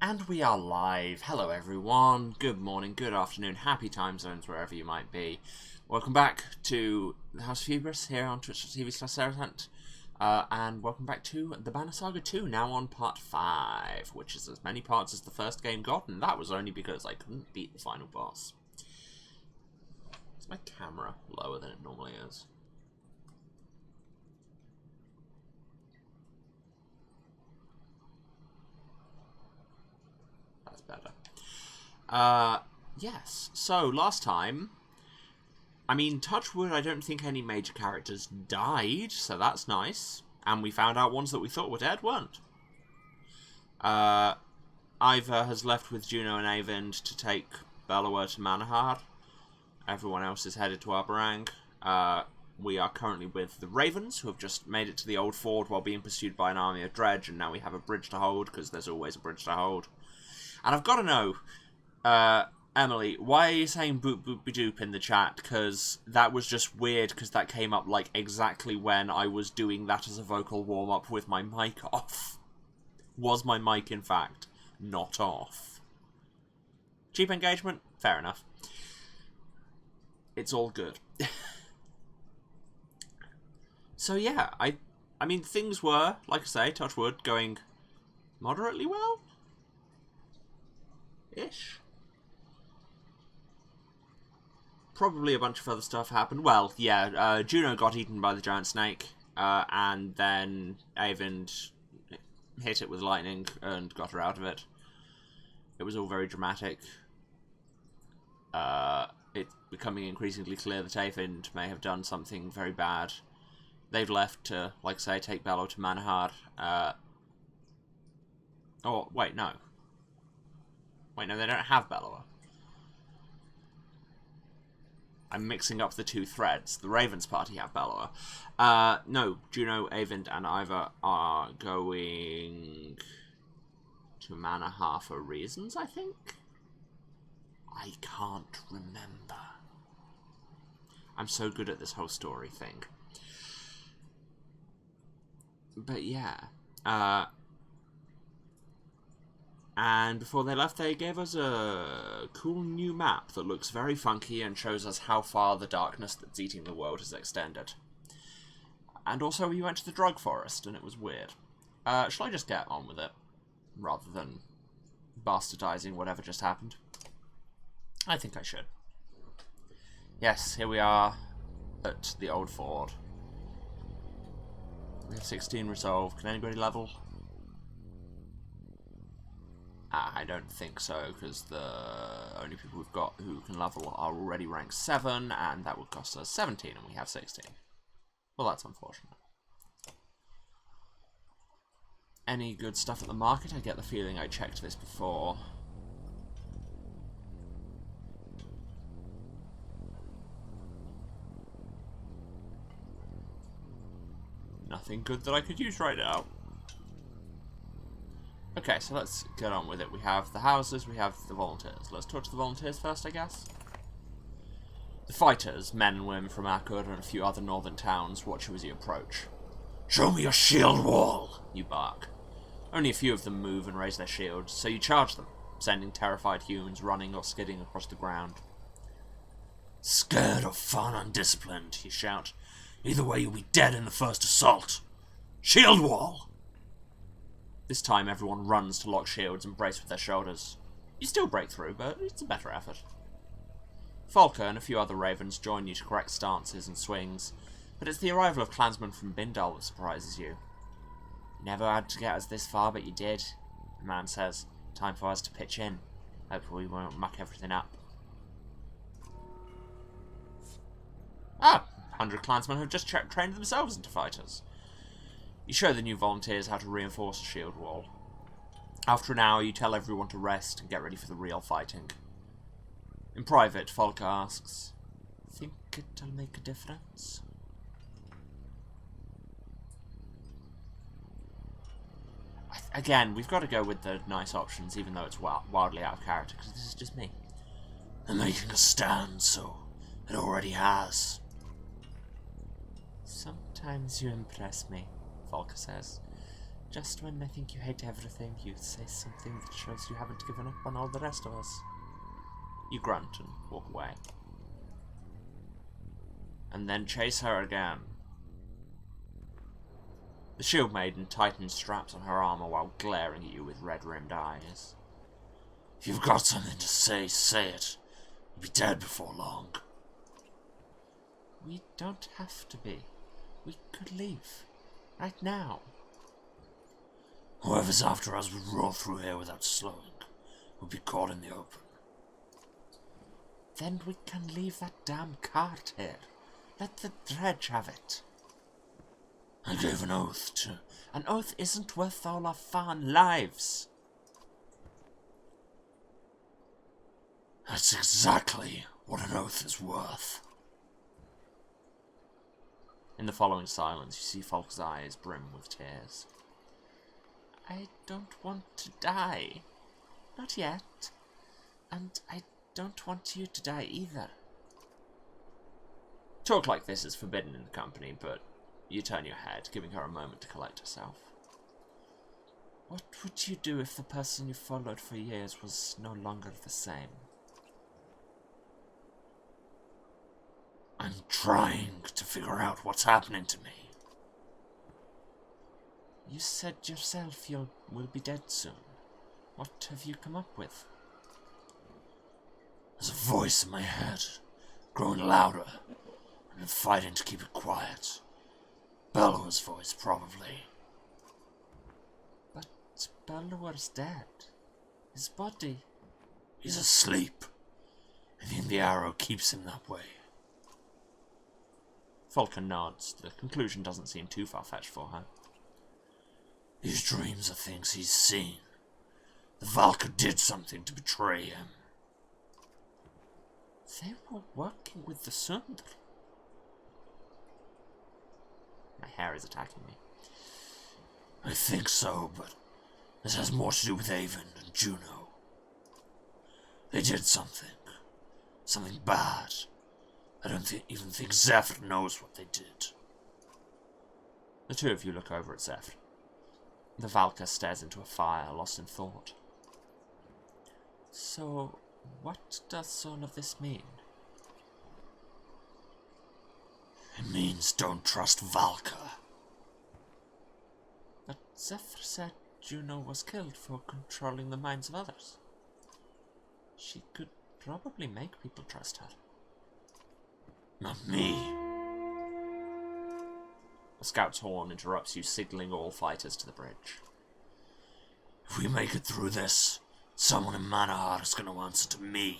And we are live. Hello everyone. Good morning, good afternoon, happy time zones wherever you might be. Welcome back to the House of Hubris here on twitch.tv/Saratant. And welcome back to the Banner Saga 2, now on part 5, which is as many parts as the first game got, and that was only because I couldn't beat the final boss. Is my camera lower than it normally is? That's better. Yes. So, last time, I mean, touch wood, I don't think any major characters died, so that's nice. And we found out ones that we thought were dead weren't. Ivor has left with Juno and Eyvind to take Bellower to Manahar. Everyone else is headed to Arberrang. We are currently with the Ravens, who have just made it to the Old Ford while being pursued by an army of Dredge, and now we have a bridge to hold, because there's always a bridge to hold. And I've got to know, Emily, why are you saying boop boop be doop in the chat? Because that was just weird, because that came up like exactly when I was doing that as a vocal warm-up with my mic off. Was my mic, in fact, not off? Cheap engagement? Fair enough. It's all good. So yeah, I mean, things were, like I say, touch wood, going moderately well? Ish. Probably a bunch of other stuff happened. Well, yeah, Juno got eaten by the giant snake, and then Eyvind hit it with lightning and got her out of it. It was all very dramatic. It's becoming increasingly clear that Eyvind may have done something very bad. They've left to, like I say, take Bello to Manahar. Oh, wait, no. Wait, no, they don't have Bellower. I'm mixing up the two threads. The Ravens party have Bellower. No, Juno, Eyvind, and Ivor are going to Manahar for reasons, I think? I can't remember. I'm so good at this whole story thing. But yeah. And before they left, they gave us a cool new map that looks very funky and shows us how far the darkness that's eating the world has extended. And also, we went to the drug forest, and it was weird. Shall I just get on with it, rather than bastardizing whatever just happened? I think I should. Yes, here we are at the Old Ford. We have 16 resolve. Can anybody level? I don't think so, because the only people we've got who can level are already rank 7, and that would cost us 17, and we have 16. Well, that's unfortunate. Any good stuff at the market? I get the feeling I checked this before. Nothing good that I could use right now. Okay, so let's get on with it. We have the houses, we have the volunteers. Let's talk to the volunteers first, I guess. The fighters, men and women from Akur and a few other northern towns, watch you as you approach. "Show me your shield wall," you bark. Only a few of them move and raise their shields, so you charge them, sending terrified humans running or skidding across the ground. "Scared or fun undisciplined," you shout. "Either way, you'll be dead in the first assault. Shield wall!" This time everyone runs to lock shields and brace with their shoulders. You still break through, but it's a better effort. Falker and a few other ravens join you to correct stances and swings, but it's the arrival of clansmen from Bindal that surprises you. "Never had to get us this far, but you did," the man says. "Time for us to pitch in. Hopefully we won't muck everything up." 100 clansmen have just trained themselves into fighters. You show the new volunteers how to reinforce a shield wall. After an hour, you tell everyone to rest and get ready for the real fighting. In private, Falker asks, "Think it'll make a difference?" Again, we've got to go with the nice options, even though it's wildly out of character, because this is just me. "They're making a stand, so it already has." "Sometimes you impress me," Falker says. Just when I think you hate everything, you say something that shows you haven't given up on all the rest of us. You grunt and walk away. And then chase her again. The shield maiden tightens straps on her armor while glaring at you with red-rimmed eyes. If you've got something to say, say it. You'll be dead before long. We don't have to be. We could leave. Right now. Whoever's after us would roll through here without slowing. We'll be caught in the open. Then we can leave that damn cart here. Let the dredge have it. I gave an oath to... An oath isn't worth all our fine lives. That's exactly what an oath is worth. In the following silence, you see Falk's eyes brim with tears. I don't want to die. Not yet. And I don't want you to die either. Talk like this is forbidden in the company, but you turn your head, giving her a moment to collect herself. What would you do if the person you followed for years was no longer the same? I'm trying to figure out what's happening to me. You said yourself you will be dead soon. What have you come up with? There's a voice in my head, growing louder. I've been fighting to keep it quiet. Bellower's voice, probably. But Bellower's dead. His body... He's asleep. I think the arrow keeps him that way. Falcon nods. The conclusion doesn't seem too far-fetched for her. These dreams are things he's seen. The Valka did something to betray him. They were working with the Sundr. My hair is attacking me. I think so, but this has more to do with Avon and Juno. They did something. Something bad. I don't even think Zephyr knows what they did. The two of you look over at Zephyr. The Valka stares into a fire, lost in thought. So, what does all of this mean? It means don't trust Valka. But Zephyr said Juno was killed for controlling the minds of others. She could probably make people trust her. Not me. A scout's horn interrupts you, signaling all fighters to the bridge. If we make it through this, someone in Manahar is going to answer to me.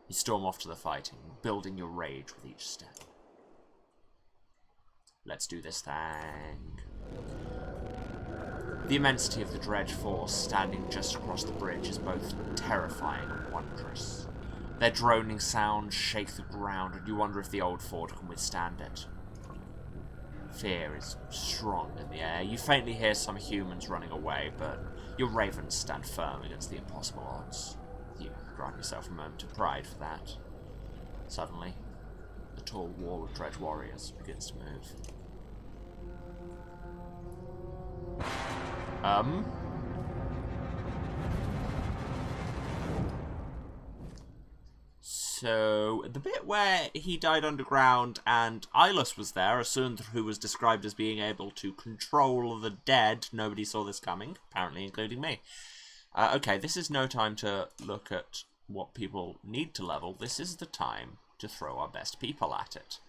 You storm off to the fighting, building your rage with each step. Let's do this thing. The immensity of the dredge force standing just across the bridge is both terrifying and wondrous. Their droning sounds shake the ground, and you wonder if the old fort can withstand it. Fear is strong in the air. You faintly hear some humans running away, but your ravens stand firm against the impossible odds. You grant yourself a moment of pride for that. Suddenly, the tall wall of dredge warriors begins to move. So, the bit where he died underground and Ilus was there, a Sundr who was described as being able to control the dead, nobody saw this coming, apparently including me. Okay, this is no time to look at what people need to level. This is the time to throw our best people at it.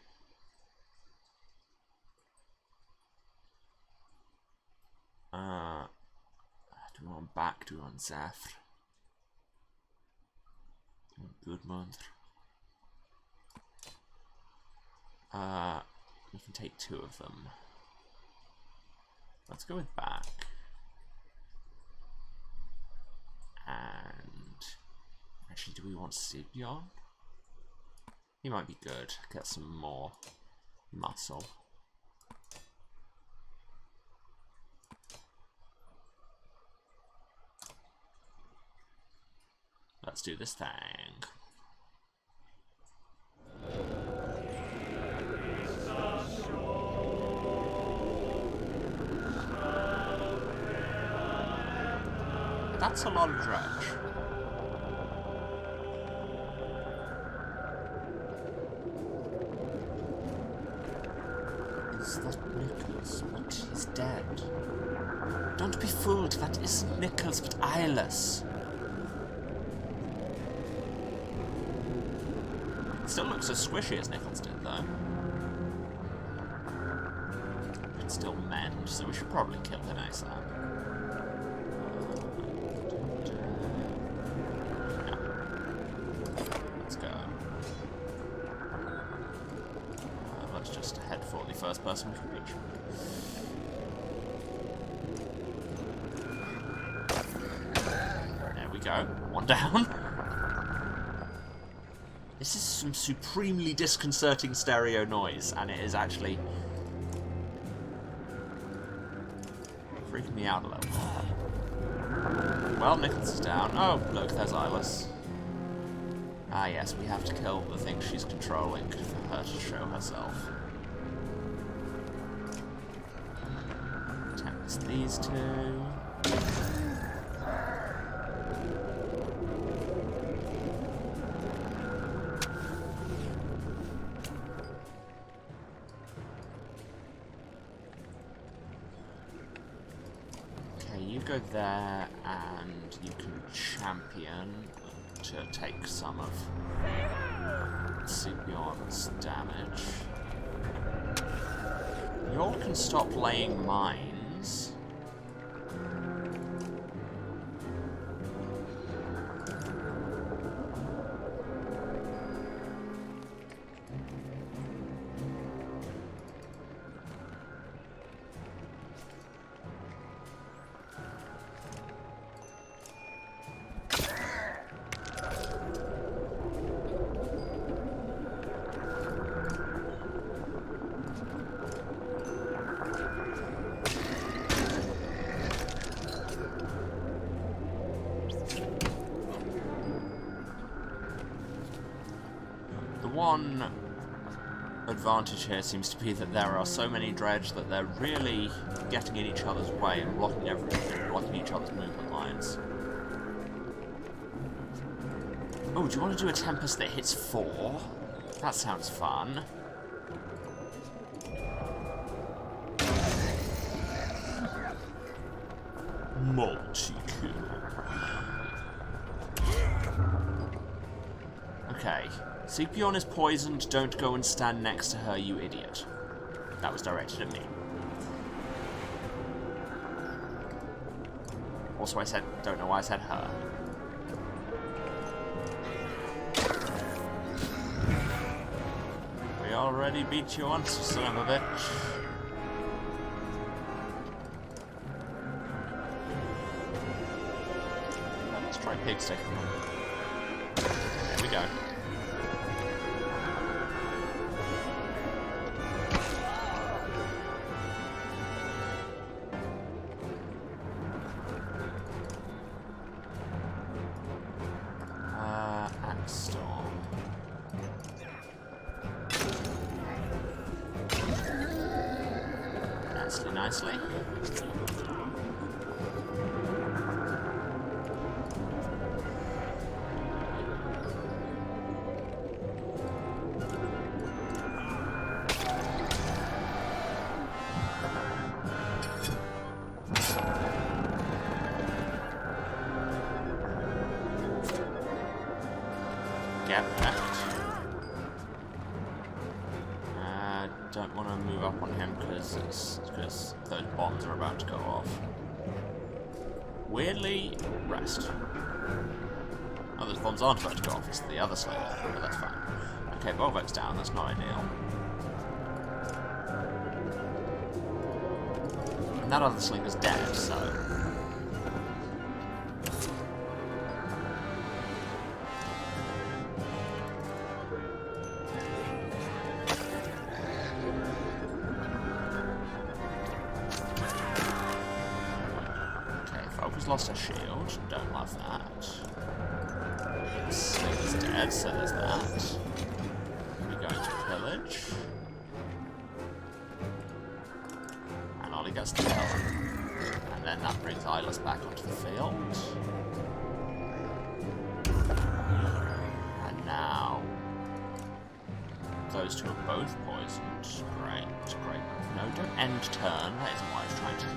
Do we want back? Do we want Zephyr? Good month. We can take two of them. Let's go with back. And actually, do we want Sibion? He might be good. Get some more muscle. Let's do this thing. That's a lot of dredge. Is that Nicholas? But he's dead. Don't be fooled, that isn't Nicholas, but Eyeless. It still looks as squishy as Nichols did, though. It's still mend, so we should probably kill him ASAP. Yeah. Let's go. Let's just head for the first person we can reach. There we go. One down. This is some supremely disconcerting stereo noise, and it is actually freaking me out a little bit. Well, Nichols is down. Oh, look, there's Eyeless. Ah, yes, we have to kill the thing she's controlling for her to show herself. Tempest these two. You go there, and you can champion to take some of Sibion's damage. You all can stop laying mines. One advantage here seems to be that there are so many dredge that they're really getting in each other's way and blocking everything, blocking each other's movement lines. Oh, do you want to do a Tempest that hits 4? That sounds fun. Multi-kill. Okay. Sepion is poisoned, don't go and stand next to her, you idiot. That was directed at me. Also, I said, don't know why I said her. We already beat you once, you son of a bitch. Let's try pig stick. There we go. Storm. Nicely, nicely. Get wrecked. Don't want to move up on him because those bombs are about to go off. Weirdly, rest. Oh, those bombs aren't about to go off, it's the other slinger, but that's fine. Okay, Volvek's down, that's not ideal. And that other slinger's dead, so... Lost her shield, don't love that. Slinger's dead, so there's that. We're going to pillage. And Ollie gets the kill. And then that brings Eyeless back onto the field. And now those two are both poisoned. Great, great. No, don't end turn. That isn't what I was trying to say.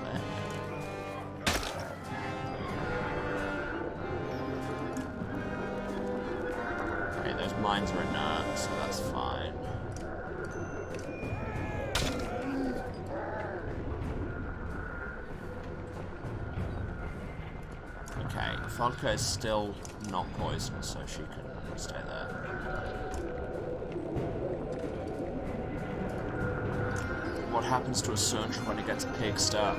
Okay, those mines are inert, so that's fine. Okay, Falca is still not poisoned, so she can stay there. What happens to a Sundra when it gets pig stuck?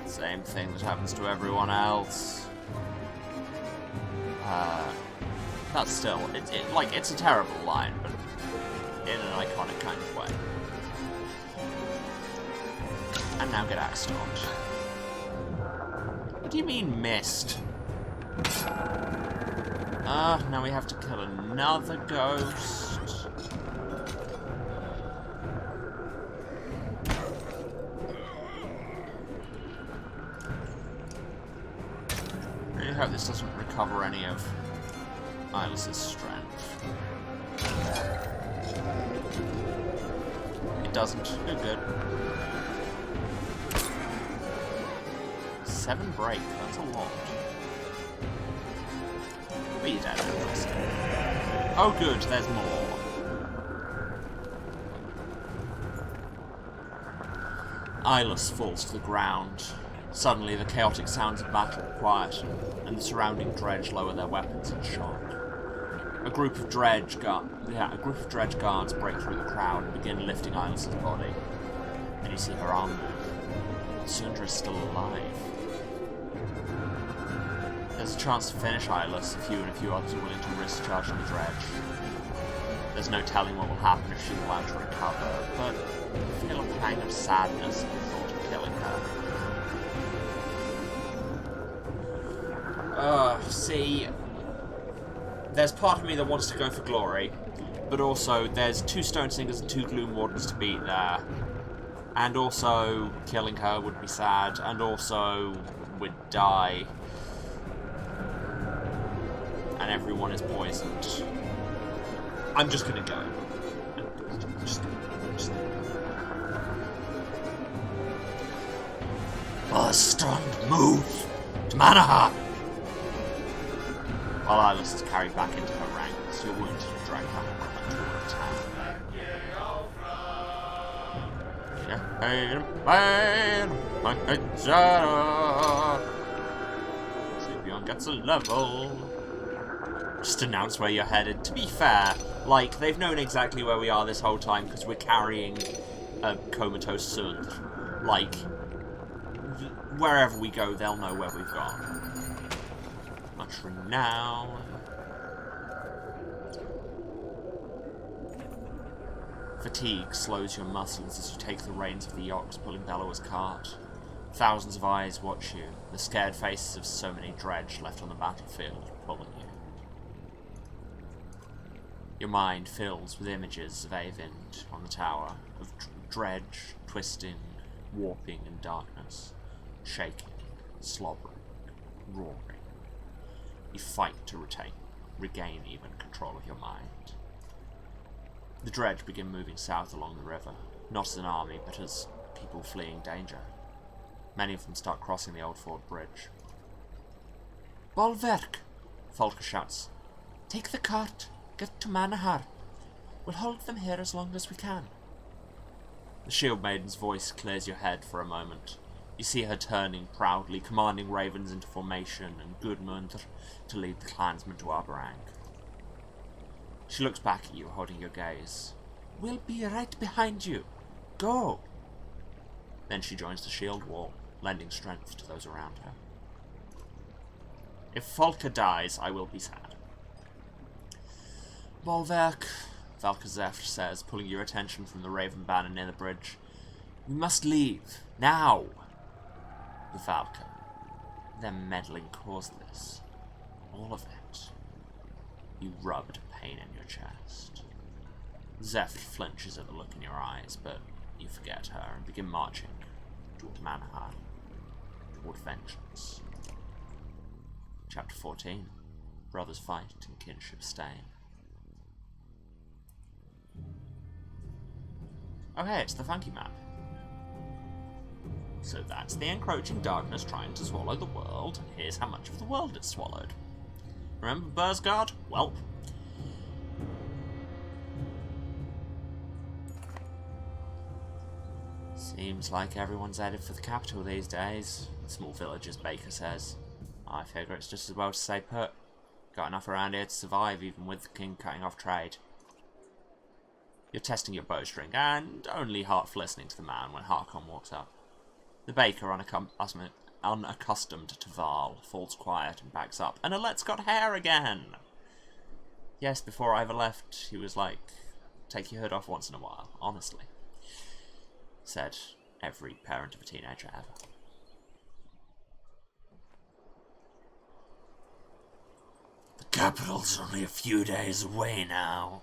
Same thing that happens to everyone else. That's still, it's a terrible line, but in an iconic kind of way. And now get axed on. What do you mean, missed? Now we have to kill another ghost. I really hope this doesn't recover any of Eyeless's strength. It doesn't. Good. 7 break, that's a lot. But you're dead, oh good, there's more. Eyeless falls to the ground. Suddenly the chaotic sounds of battle quiet, and the surrounding dredge lower their weapons in shock. A group of dredge guards break through the crowd and begin lifting Eyeless's body. And you see her arm move. Sundra is still alive. There's a chance to finish Eyeless if you and a few others are willing to risk charging the dredge. There's no telling what will happen if she's allowed to recover, but I feel a pang of sadness at the thought of killing her. See, there's part of me that wants to go for glory, but also there's 2 Stone Singers and 2 Gloom Wardens to beat there. And also, killing her would be sad, and also, we'd die. And everyone is poisoned. I'm just gonna go. Just Stunned, move! To Manaha! While Eyeless is carried back into her ranks, you're wounded and dragged back toward the town. Sleepyon gets a level. Just announce where you're headed. To be fair, like, they've known exactly where we are this whole time because we're carrying a comatose Sund. Like, wherever we go, they'll know where we've gone. Much renown. Fatigue slows your muscles as you take the reins of the yokes pulling Bellower's cart. Thousands of eyes watch you, the scared faces of so many dredge left on the battlefield pulling you. Your mind fills with images of Eyvind on the tower, of dredge, twisting, warping in darkness, shaking, slobbering, roaring. You fight to regain even control of your mind. The dredge begin moving south along the river, not as an army, but as people fleeing danger. Many of them start crossing the old fort bridge. Bolverk! Falca shouts. Take the cart. Get to Manahar. We'll hold them here as long as we can. The Shield Maiden's voice clears your head for a moment. You see her turning proudly, commanding ravens into formation, and Gudmund to lead the clansmen to Arberrang. She looks back at you, holding your gaze. We'll be right behind you. Go! Then she joins the shield wall, lending strength to those around her. If Falca dies, I will be sad. Bolverk, Valka Zeft says, pulling your attention from the Raven banner near the bridge. We must leave, now! The Valka. Their meddling caused this. All of it. You rubbed pain in your chest. Zeft flinches at the look in your eyes, but you forget her and begin marching toward Manahar. toward vengeance. Chapter 14. Brothers fight and kinship stain. Okay, it's the funky map. So that's the encroaching darkness trying to swallow the world, and here's how much of the world it's swallowed. Remember Bursgard? Welp. Seems like everyone's headed for the capital these days. Small villages, Baker says. I figure it's just as well to stay put. Got enough around here to survive, even with the king cutting off trade. You're testing your bowstring, and only half listening to the man when Harkon walks up. The baker, unaccustomed to Val, falls quiet and backs up. And Alette's got hair again! Yes, before I ever left, he was like, take your hood off once in a while, honestly. Said every parent of a teenager ever. The capital's only a few days away now.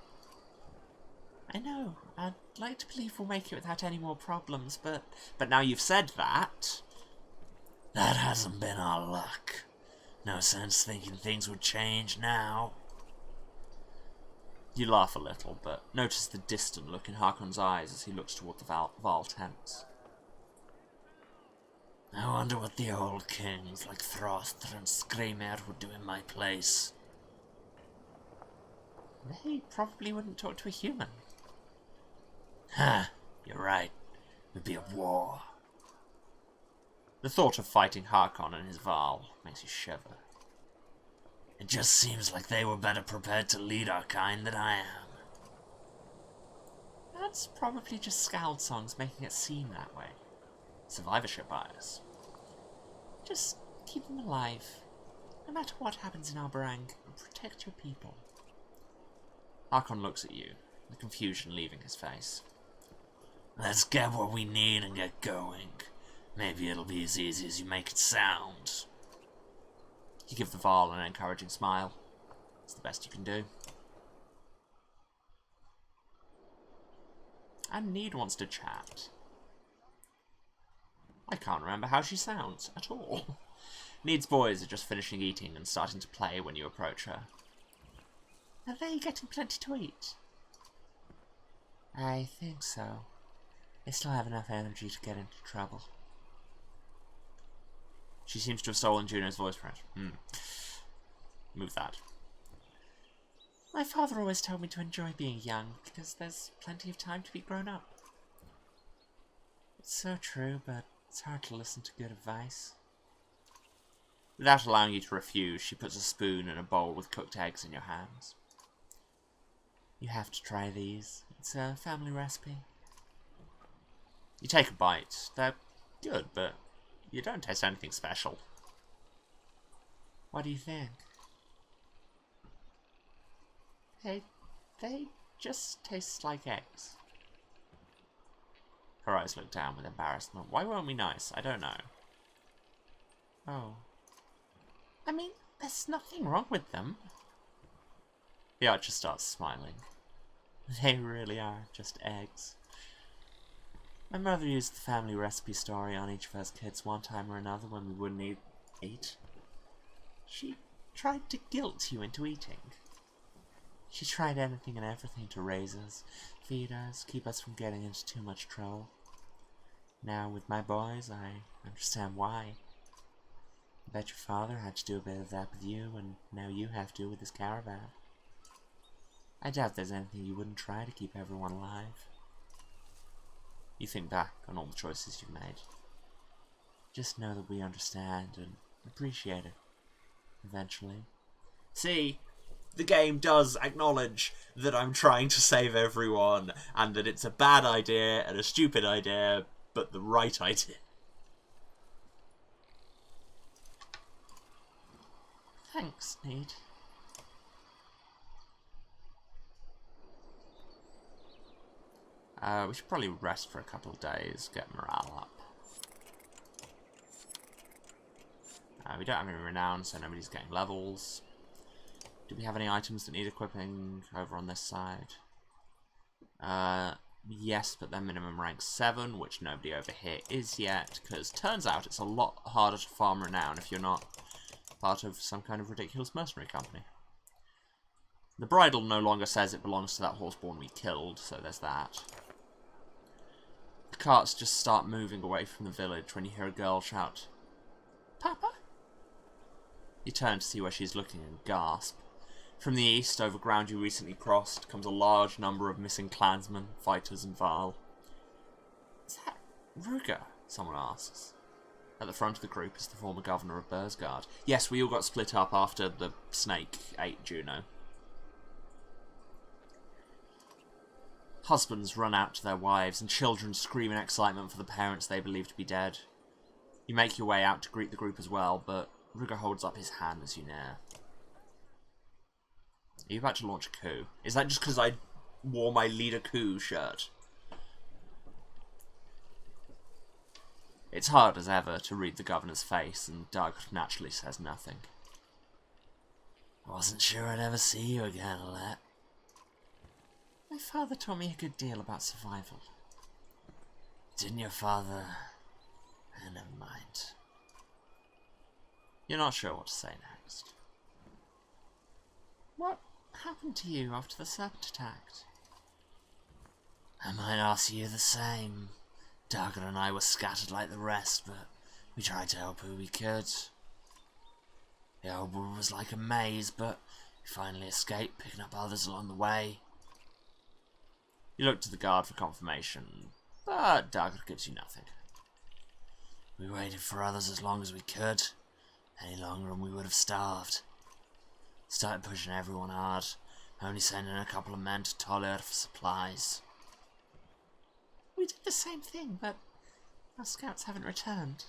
I know. I'd like to believe we'll make it without any more problems, but now you've said that... That hasn't been our luck. No sense thinking things would change now. You laugh a little, but notice the distant look in Harkon's eyes as he looks toward the Val tents. I wonder what the old kings like Throster and Screamer would do in my place. They probably wouldn't talk to a human. You're right. It'd be a war. The thought of fighting Harkon and his Val makes you shiver. It just seems like they were better prepared to lead our kind than I am. That's probably just Scald songs making it seem that way. Survivorship bias. Just keep them alive. No matter what happens in Arberrang, and protect your people. Harkon looks at you, the confusion leaving his face. Let's get what we need and get going. Maybe it'll be as easy as you make it sound. You give the Val an encouraging smile. It's the best you can do. And Need wants to chat. I can't remember how she sounds at all. Need's boys are just finishing eating and starting to play when you approach her. Are they getting plenty to eat? I think so. They still have enough energy to get into trouble. She seems to have stolen Juno's voice for it. Move that. My father always told me to enjoy being young, because there's plenty of time to be grown up. It's so true, but it's hard to listen to good advice. Without allowing you to refuse, she puts a spoon and a bowl with cooked eggs in your hands. You have to try these. It's a family recipe. You take a bite. They're good, but you don't taste anything special. What do you think? They just taste like eggs. Her eyes look down with embarrassment. Why weren't we nice? I don't know. Oh. I mean, there's nothing wrong with them. The archer starts smiling. They really are just eggs. My mother used the family recipe story on each of us kids one time or another when we wouldn't eat. She tried to guilt you into eating. She tried anything and everything to raise us, feed us, keep us from getting into too much trouble. Now, with my boys, I understand why. I bet your father had to do a bit of that with you, and now you have to with his caravan. I doubt there's anything you wouldn't try to keep everyone alive. You think back on all the choices you've made. Just know that we understand and appreciate it. Eventually. See, the game does acknowledge that I'm trying to save everyone, and that it's a bad idea and a stupid idea, but the right idea. Thanks, Need. We should probably rest for a couple of days, get morale up. We don't have any renown, so nobody's getting levels. Do we have any items that need equipping over on this side? Yes, but they're minimum rank 7, which nobody over here is yet, because turns out it's a lot harder to farm renown if you're not part of some kind of ridiculous mercenary company. The bridle no longer says it belongs to that horseborn we killed, so there's that. The carts just start moving away from the village when you hear a girl shout, "Papa?" You turn to see where she's looking and gasp. From the east, over ground you recently crossed, comes a large number of missing clansmen, fighters, and Varl. "Is that Ruger?" someone asks. At the front of the group is the former governor of Bursgard. Yes, we all got split up after the snake ate Juno. Husbands run out to their wives, and children scream in excitement for the parents they believe to be dead. You make your way out to greet the group as well, but Ruger holds up his hand as you near. Are you about to launch a coup? Is that just because I wore my Leader Coup shirt? It's hard as ever to read the governor's face, and Doug naturally says nothing. "I wasn't sure I'd ever see you again, Alette. My father taught me a good deal about survival." "Didn't your father? Never mind." You're not sure what to say next. "What happened to you after the serpent attacked?" "I might ask you the same. Darker and I were scattered like the rest, but we tried to help who we could. The old wood was like a maze, but we finally escaped, picking up others along the way." You look to the guard for confirmation, but Darker gives you nothing. "We waited for others as long as we could. Any longer and we would have starved. Started pushing everyone hard, only sending a couple of men to Tollier for supplies." "We did the same thing, but our scouts haven't returned."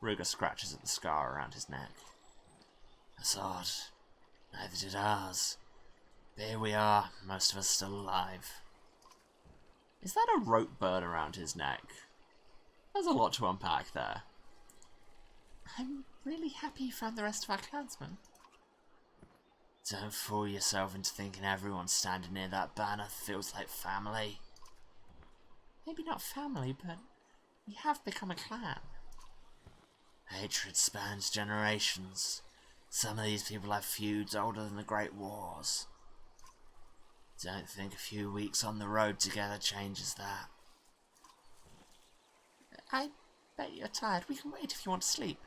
Ruger scratches at the scar around his neck. "That's odd. Neither did ours. But here we are, most of us still alive." Is that a rope burn around his neck? There's a lot to unpack there. "I'm really happy you found the rest of our clansmen." "Don't fool yourself into thinking everyone standing near that banner feels like family." "Maybe not family, but we have become a clan." "Hatred spans generations. Some of these people have feuds older than the Great Wars. Don't think a few weeks on the road together changes that." "I bet you're tired. We can wait if you want to sleep."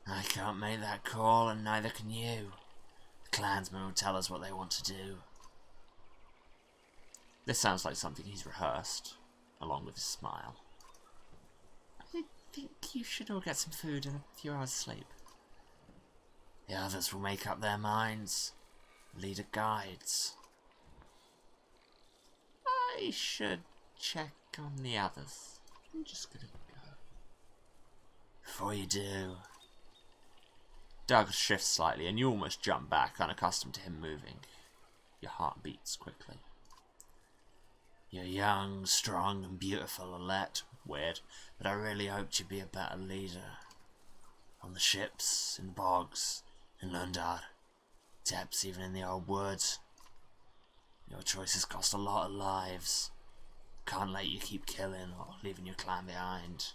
"I can't make that call, and neither can you. The clansmen will tell us what they want to do." This sounds like something he's rehearsed, along with his smile. "I think you should all get some food and a few hours sleep." "The others will make up their minds. The leader guides." "I should check on the others. I'm just gonna go." "Before you do..." Doug shifts slightly, and you almost jump back, unaccustomed to him moving. Your heart beats quickly. "You're young, strong, and beautiful, Alette. Weird, but I really hoped you'd be a better leader. On the ships, in the bogs, in Lundar, depths even in the old woods. Your choices cost a lot of lives. Can't let you keep killing or leaving your clan behind."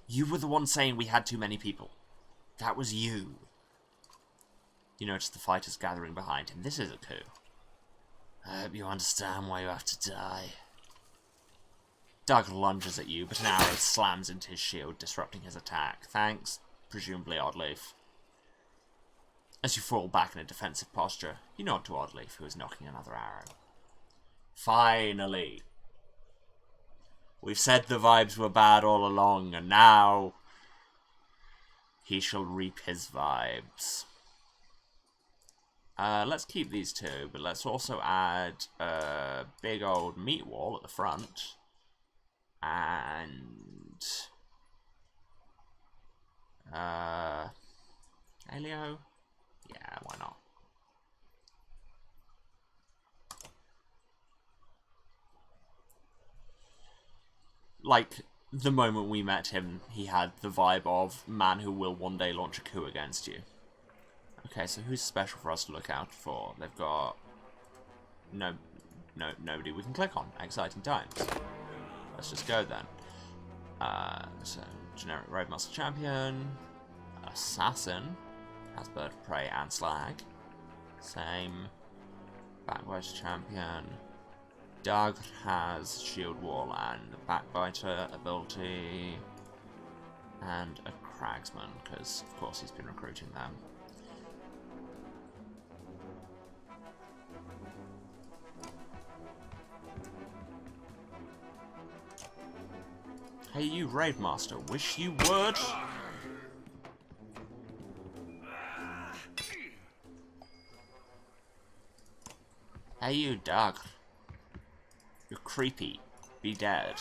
"You were the one saying we had too many people. That was you." You notice the fighters gathering behind him. This is a coup. "I hope you understand why you have to die." Doug lunges at you, but an arrow slams into his shield, disrupting his attack. Thanks, presumably Oddleaf. As you fall back in a defensive posture, you nod to Oddleaf, who is knocking another arrow. "Finally! We've said the vibes were bad all along, and now he shall reap his vibes." Let's keep these two, but let's also add a big old meat wall at the front. And... Elio? Yeah, why not? Like, the moment we met him, he had the vibe of man who will one day launch a coup against you. Okay, so who's special for us to look out for? They've got... nobody we can click on. Exciting times. Let's just go then. So, generic Raid Master Champion. Assassin. Has Bird of Prey and Slag. Same. Backbiter Champion. Dawg has Shield Wall and Backbiter ability. And a Cragsman, because of course he's been recruiting them. Hey you, Raid Master, wish you would! Hey you, Dawg. You're creepy. Be dead.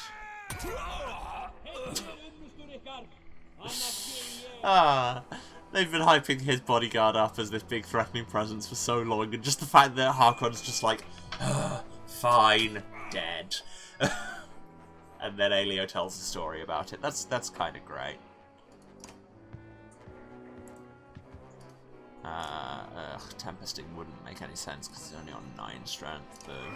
They've been hyping his bodyguard up as this big threatening presence for so long, and just the fact that Harkon's just like, fine, dead. And then Aelio tells a story about it. That's kind of great. Tempesting wouldn't make any sense because he's only on 9 strength, though.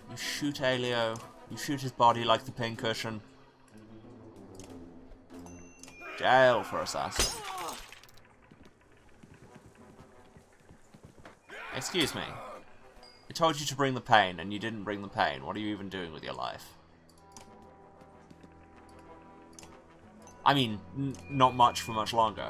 You shoot Aelio. You shoot his body like the pincushion. Jail for assassin. Excuse me. I told you to bring the pain, and you didn't bring the pain. What are you even doing with your life? I mean, not much for much longer.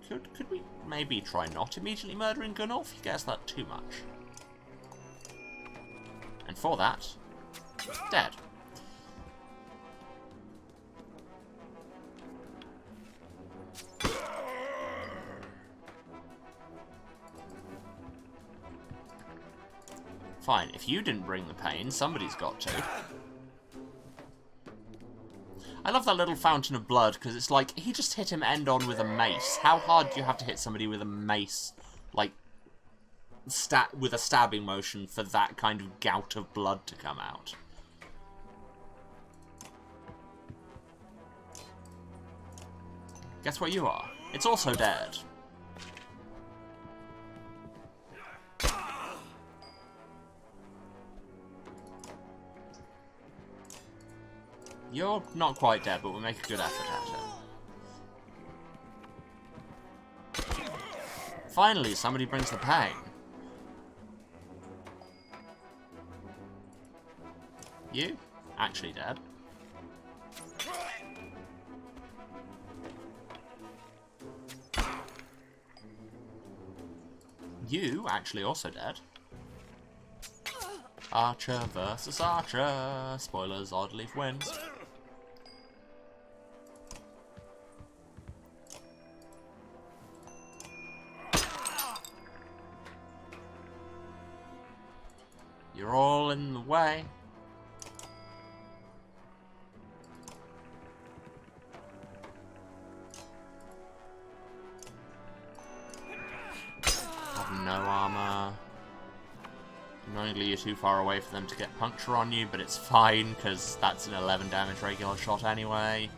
Could we maybe try not immediately murdering Gunnulf? He gets that too much. And for that, dead. Fine, if you didn't bring the pain, somebody's got to. I love that little fountain of blood, because it's like, he just hit him end on with a mace. How hard do you have to hit somebody with a mace, like, with a stabbing motion for that kind of gout of blood to come out? Guess what you are? It's also dead. You're not quite dead, but we'll make a good effort at it. Finally, somebody brings the pain. You? Actually dead. You? Actually also dead. Archer versus Archer. Spoilers, Oddleaf wins. You're all in the way. Have no armor. Annoyingly, you're too far away for them to get puncture on you, but it's fine, because that's an 11 damage regular shot anyway.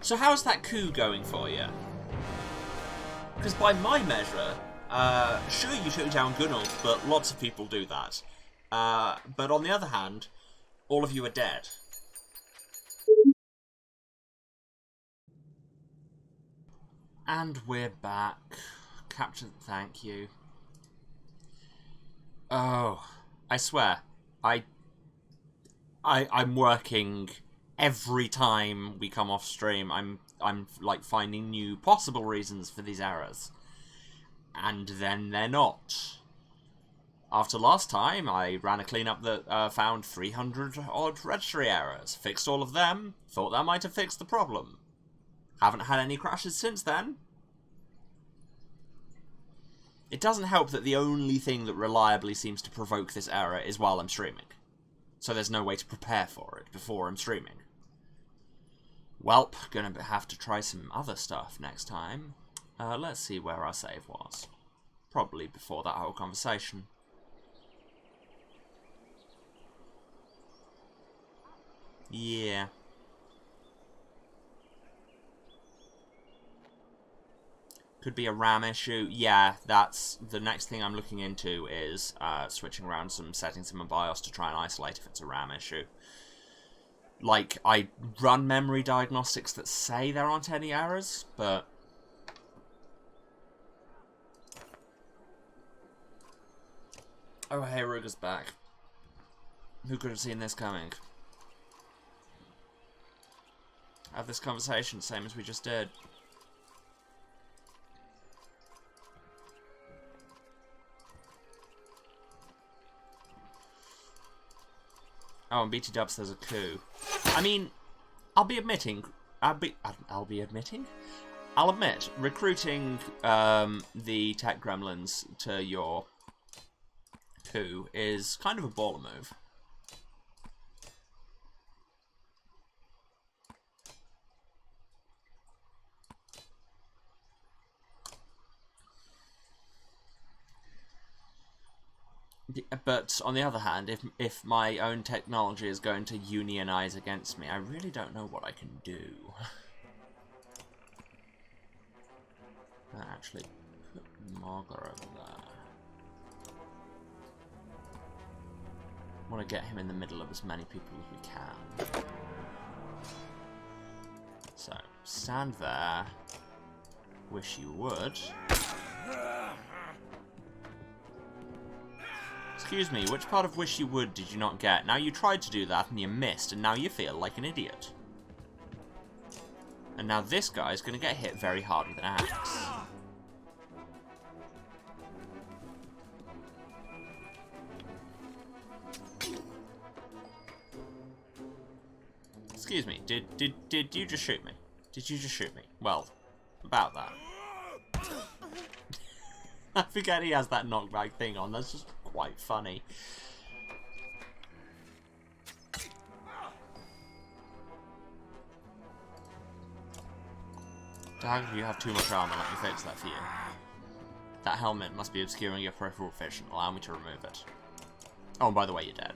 So how's that coup going for you? Because by my measure, sure you took down Gunnulf, but lots of people do that. But on the other hand, all of you are dead. And we're back. Captain, thank you. Oh, I swear, I'm working every time we come off stream. I'm like finding new possible reasons for these errors, and then they're not. After last time, I ran a cleanup that found 300 odd registry errors, fixed all of them, thought that might have fixed the problem. Haven't had any crashes since then. It doesn't help that the only thing that reliably seems to provoke this error is while I'm streaming. So there's no way to prepare for it before I'm streaming. Welp, gonna have to try some other stuff next time. Let's see where our save was. Probably before that whole conversation. Yeah. Could be a RAM issue. Yeah, that's the next thing I'm looking into is switching around some settings in my BIOS to try and isolate if it's a RAM issue. Like, I run memory diagnostics that say there aren't any errors, but... Oh, hey, Ruger's back. Who could have seen this coming? Have this conversation, same as we just did. Oh, and BT Dubs says a coup. I mean, I'll admit, recruiting the tech gremlins to your coup is kind of a baller move. But on the other hand, if my own technology is going to unionize against me, I really don't know what I can do. I'll actually put Margaret over there. I want to get him in the middle of as many people as we can. So, stand there. Wish you would. Excuse me, which part of Wish You Would did you not get? Now you tried to do that and you missed, and now you feel like an idiot. And now this guy's going to get hit very hard with an axe. Excuse me, did you just shoot me? Did you just shoot me? Well, about that. I forget he has that knockback thing on, that's just quite funny. Dawg, you have too much armor, let me fix that for you. That helmet must be obscuring your peripheral vision, allow me to remove it. Oh, and by the way, you're dead.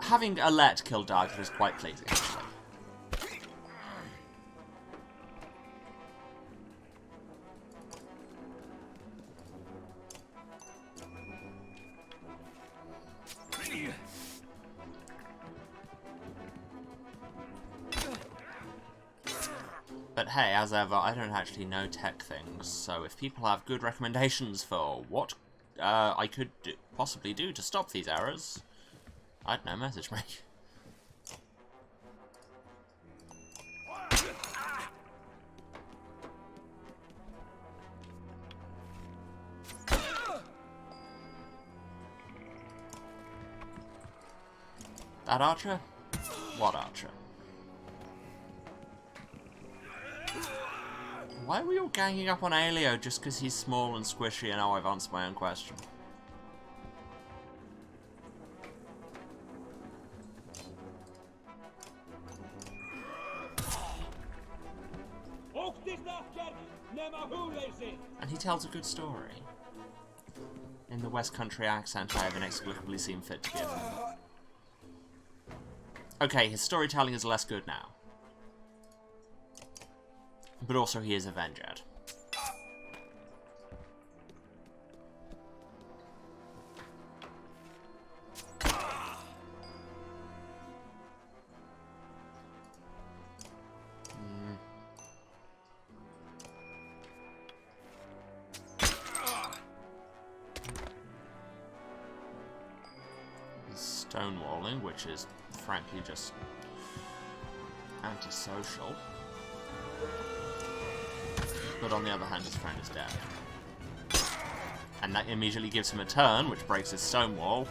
Having Alette kill Dawg is quite pleasing, actually. But hey, as ever, I don't actually know tech things, so if people have good recommendations for what I could possibly do to stop these errors, I don't know, message me. That archer? What archer? Why are we all ganging up on Aelio just because he's small and squishy and now I've answered my own question? And he tells a good story. In the West Country accent I have inexplicably seen fit to give him. Okay, his storytelling is less good now. But also he is avenged. Stonewalling, which is frankly just antisocial. But on the other hand, his friend is dead. And that immediately gives him a turn, which breaks his stonewall.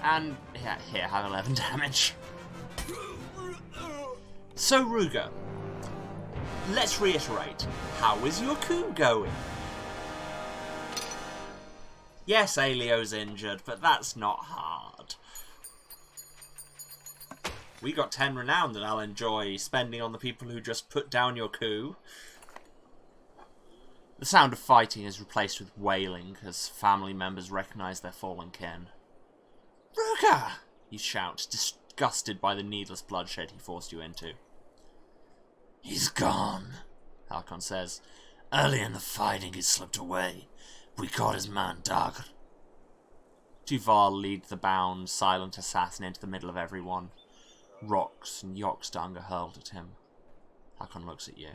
And yeah, here, have 11 damage. So, Ruger, let's reiterate. How is your coup going? Yes, Aelio's injured, but that's not hard. We got 10 renown that I'll enjoy spending on the people who just put down your coup. The sound of fighting is replaced with wailing as family members recognise their fallen kin. Ruka! You shout, disgusted by the needless bloodshed he forced you into. He's gone, Halcon says. Early in the fighting he slipped away. We caught his man, dawg. Duval leads the bound, silent assassin into the middle of everyone. Rocks and Yokstung are hurled at him. Halcon looks at you.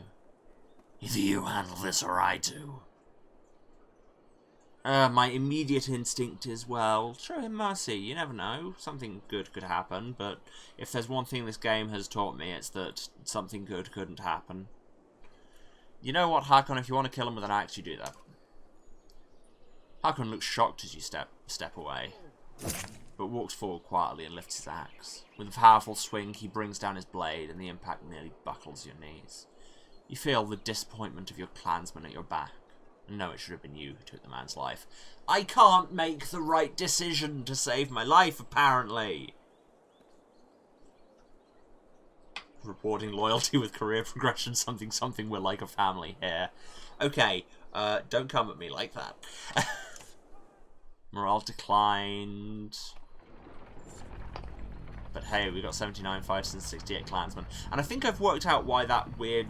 Either you handle this or I do. My immediate instinct is, well, show him mercy. You never know. Something good could happen, but if there's one thing this game has taught me, it's that something good couldn't happen. You know what, Hakon? If you want to kill him with an axe, you do that. Hakon looks shocked as you step away, but walks forward quietly and lifts his axe. With a powerful swing, he brings down his blade, and the impact nearly buckles your knees. You feel the disappointment of your clansmen at your back. And know it should have been you who took the man's life. I can't make the right decision to save my life, apparently. Rewarding loyalty with career progression, something, we're like a family here. Okay, don't come at me like that. Morale declined. But hey, we got 79 fighters and 68 clansmen. And I think I've worked out why that weird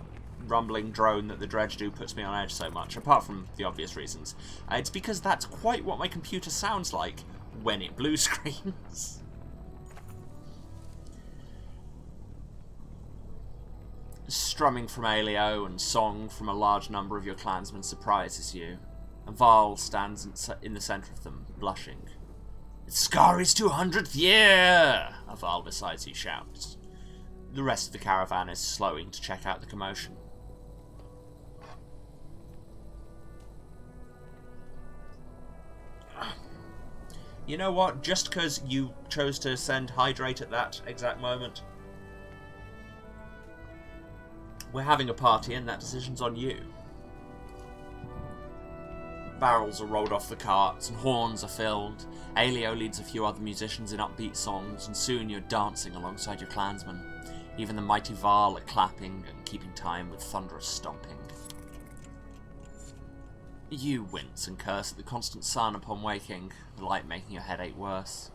rumbling drone that the dredge do puts me on edge so much, apart from the obvious reasons. It's because that's quite what my computer sounds like when it blue screens. Strumming from Alio and song from a large number of your clansmen surprises you. And Varl stands in the centre of them, blushing. It's Skari's 200th year! A Varl beside you shouts. The rest of the caravan is slowing to check out the commotion. You know what? Just because you chose to send Hydrate at that exact moment, we're having a party and that decision's on you. Barrels are rolled off the carts and horns are filled. Alio leads a few other musicians in upbeat songs, and soon you're dancing alongside your clansmen. Even the mighty Varl are clapping and keeping time with thunderous stomping. You wince and curse at the constant sun upon waking, the light making your headache worse.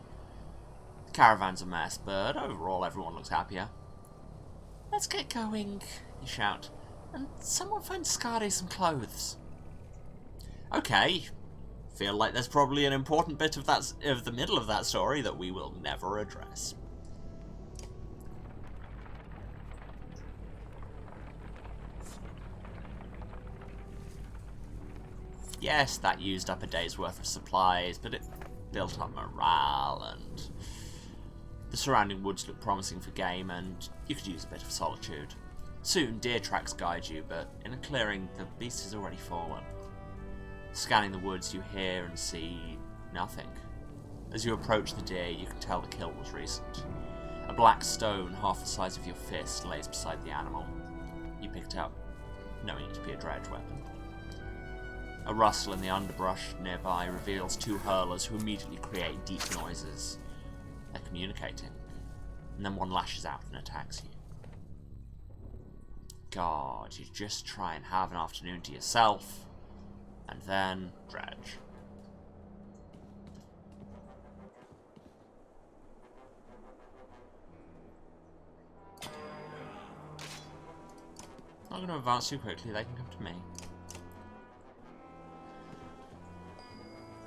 The caravan's a mess, but overall everyone looks happier. Let's get going, you shout, and someone find Skadi some clothes. Okay. Feel like there's probably an important bit of the middle of that story that we will never address. Yes, that used up a day's worth of supplies, but it built up morale, and the surrounding woods look promising for game, and you could use a bit of solitude. Soon, deer tracks guide you, but in a clearing, the beast has already fallen. Scanning the woods, you hear and see nothing. As you approach the deer, you can tell the kill was recent. A black stone, half the size of your fist, lays beside the animal. You pick it up, knowing it to be a dredge weapon. A rustle in the underbrush nearby reveals two hurlers who immediately create deep noises. They're communicating, and then one lashes out and attacks you. God, you just try and have an afternoon to yourself, and then dredge. Not going to advance too quickly, they can come to me.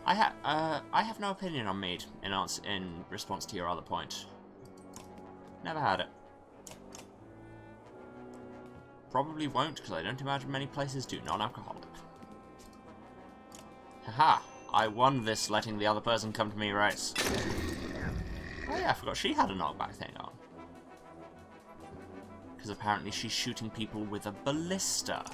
I have no opinion on mead in response to your other point. Never had it. Probably won't, because I don't imagine many places do non-alcoholic. Haha, I won this letting the other person come to me race. Oh yeah, I forgot she had a knockback thing on. Because apparently she's shooting people with a ballista.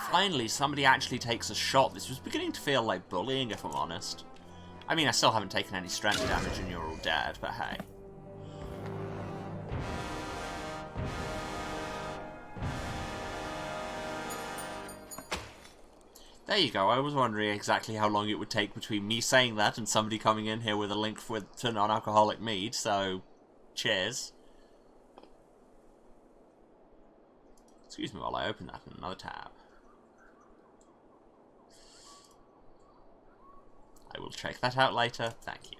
Finally, somebody actually takes a shot. This was beginning to feel like bullying, if I'm honest. I mean, I still haven't taken any strength damage and you're all dead, but hey. There you go. I was wondering exactly how long it would take between me saying that and somebody coming in here with a link to non-alcoholic mead, so cheers. Excuse me while I open that in another tab. I will check that out later. Thank you.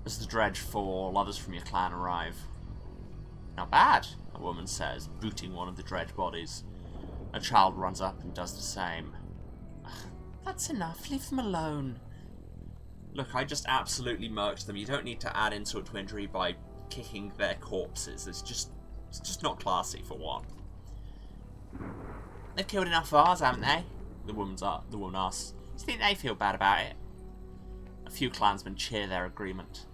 As the dredge fall, others from your clan arrive. Not bad, a woman says, booting one of the dredge bodies. A child runs up and does the same. That's enough, leave them alone. Look, I just absolutely murked them. You don't need to add insult to injury by kicking their corpses. It's just not classy, for one. They've killed enough of ours, haven't they? The woman asks. Do you think they feel bad about it? A few clansmen cheer their agreement.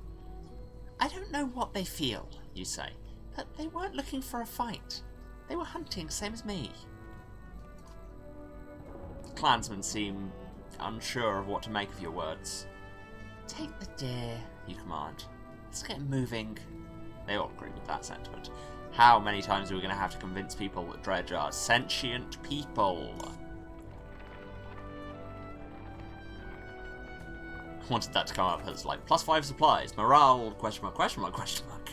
I don't know what they feel, you say, but they weren't looking for a fight. They were hunting, same as me. The clansmen seem unsure of what to make of your words. Take the deer, you command. Let's get moving. They all agree with that sentiment. How many times are we going to have to convince people that dredge are sentient people? I wanted that to come up as like +5 supplies, morale, question mark, question mark, question mark.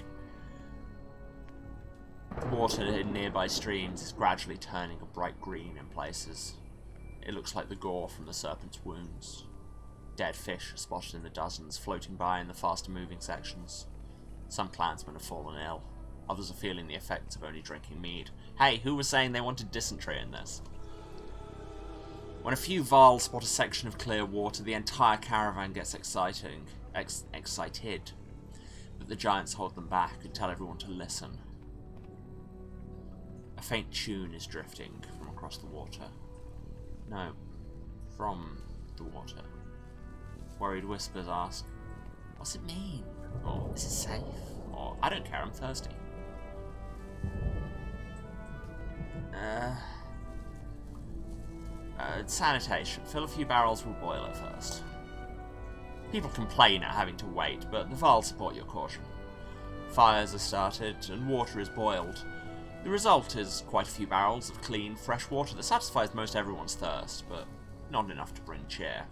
The water in nearby streams is gradually turning a bright green in places. It looks like the gore from the serpent's wounds. Dead fish are spotted in the dozens, floating by in the faster moving sections. Some clansmen have fallen ill. Others are feeling the effects of only drinking mead. Hey, who was saying they wanted dysentery in this? When a few Varls spot a section of clear water, the entire caravan gets excited. But the giants hold them back and tell everyone to listen. A faint tune is drifting from across the water. No, from the water. Worried whispers ask, what's it mean? Or, is it safe? Or, I don't care, I'm thirsty. Sanitation. Fill a few barrels, we'll boil it first. People complain at having to wait, but the Varl support your caution. Fires are started, and water is boiled. The result is quite a few barrels of clean, fresh water that satisfies most everyone's thirst, but not enough to bring cheer.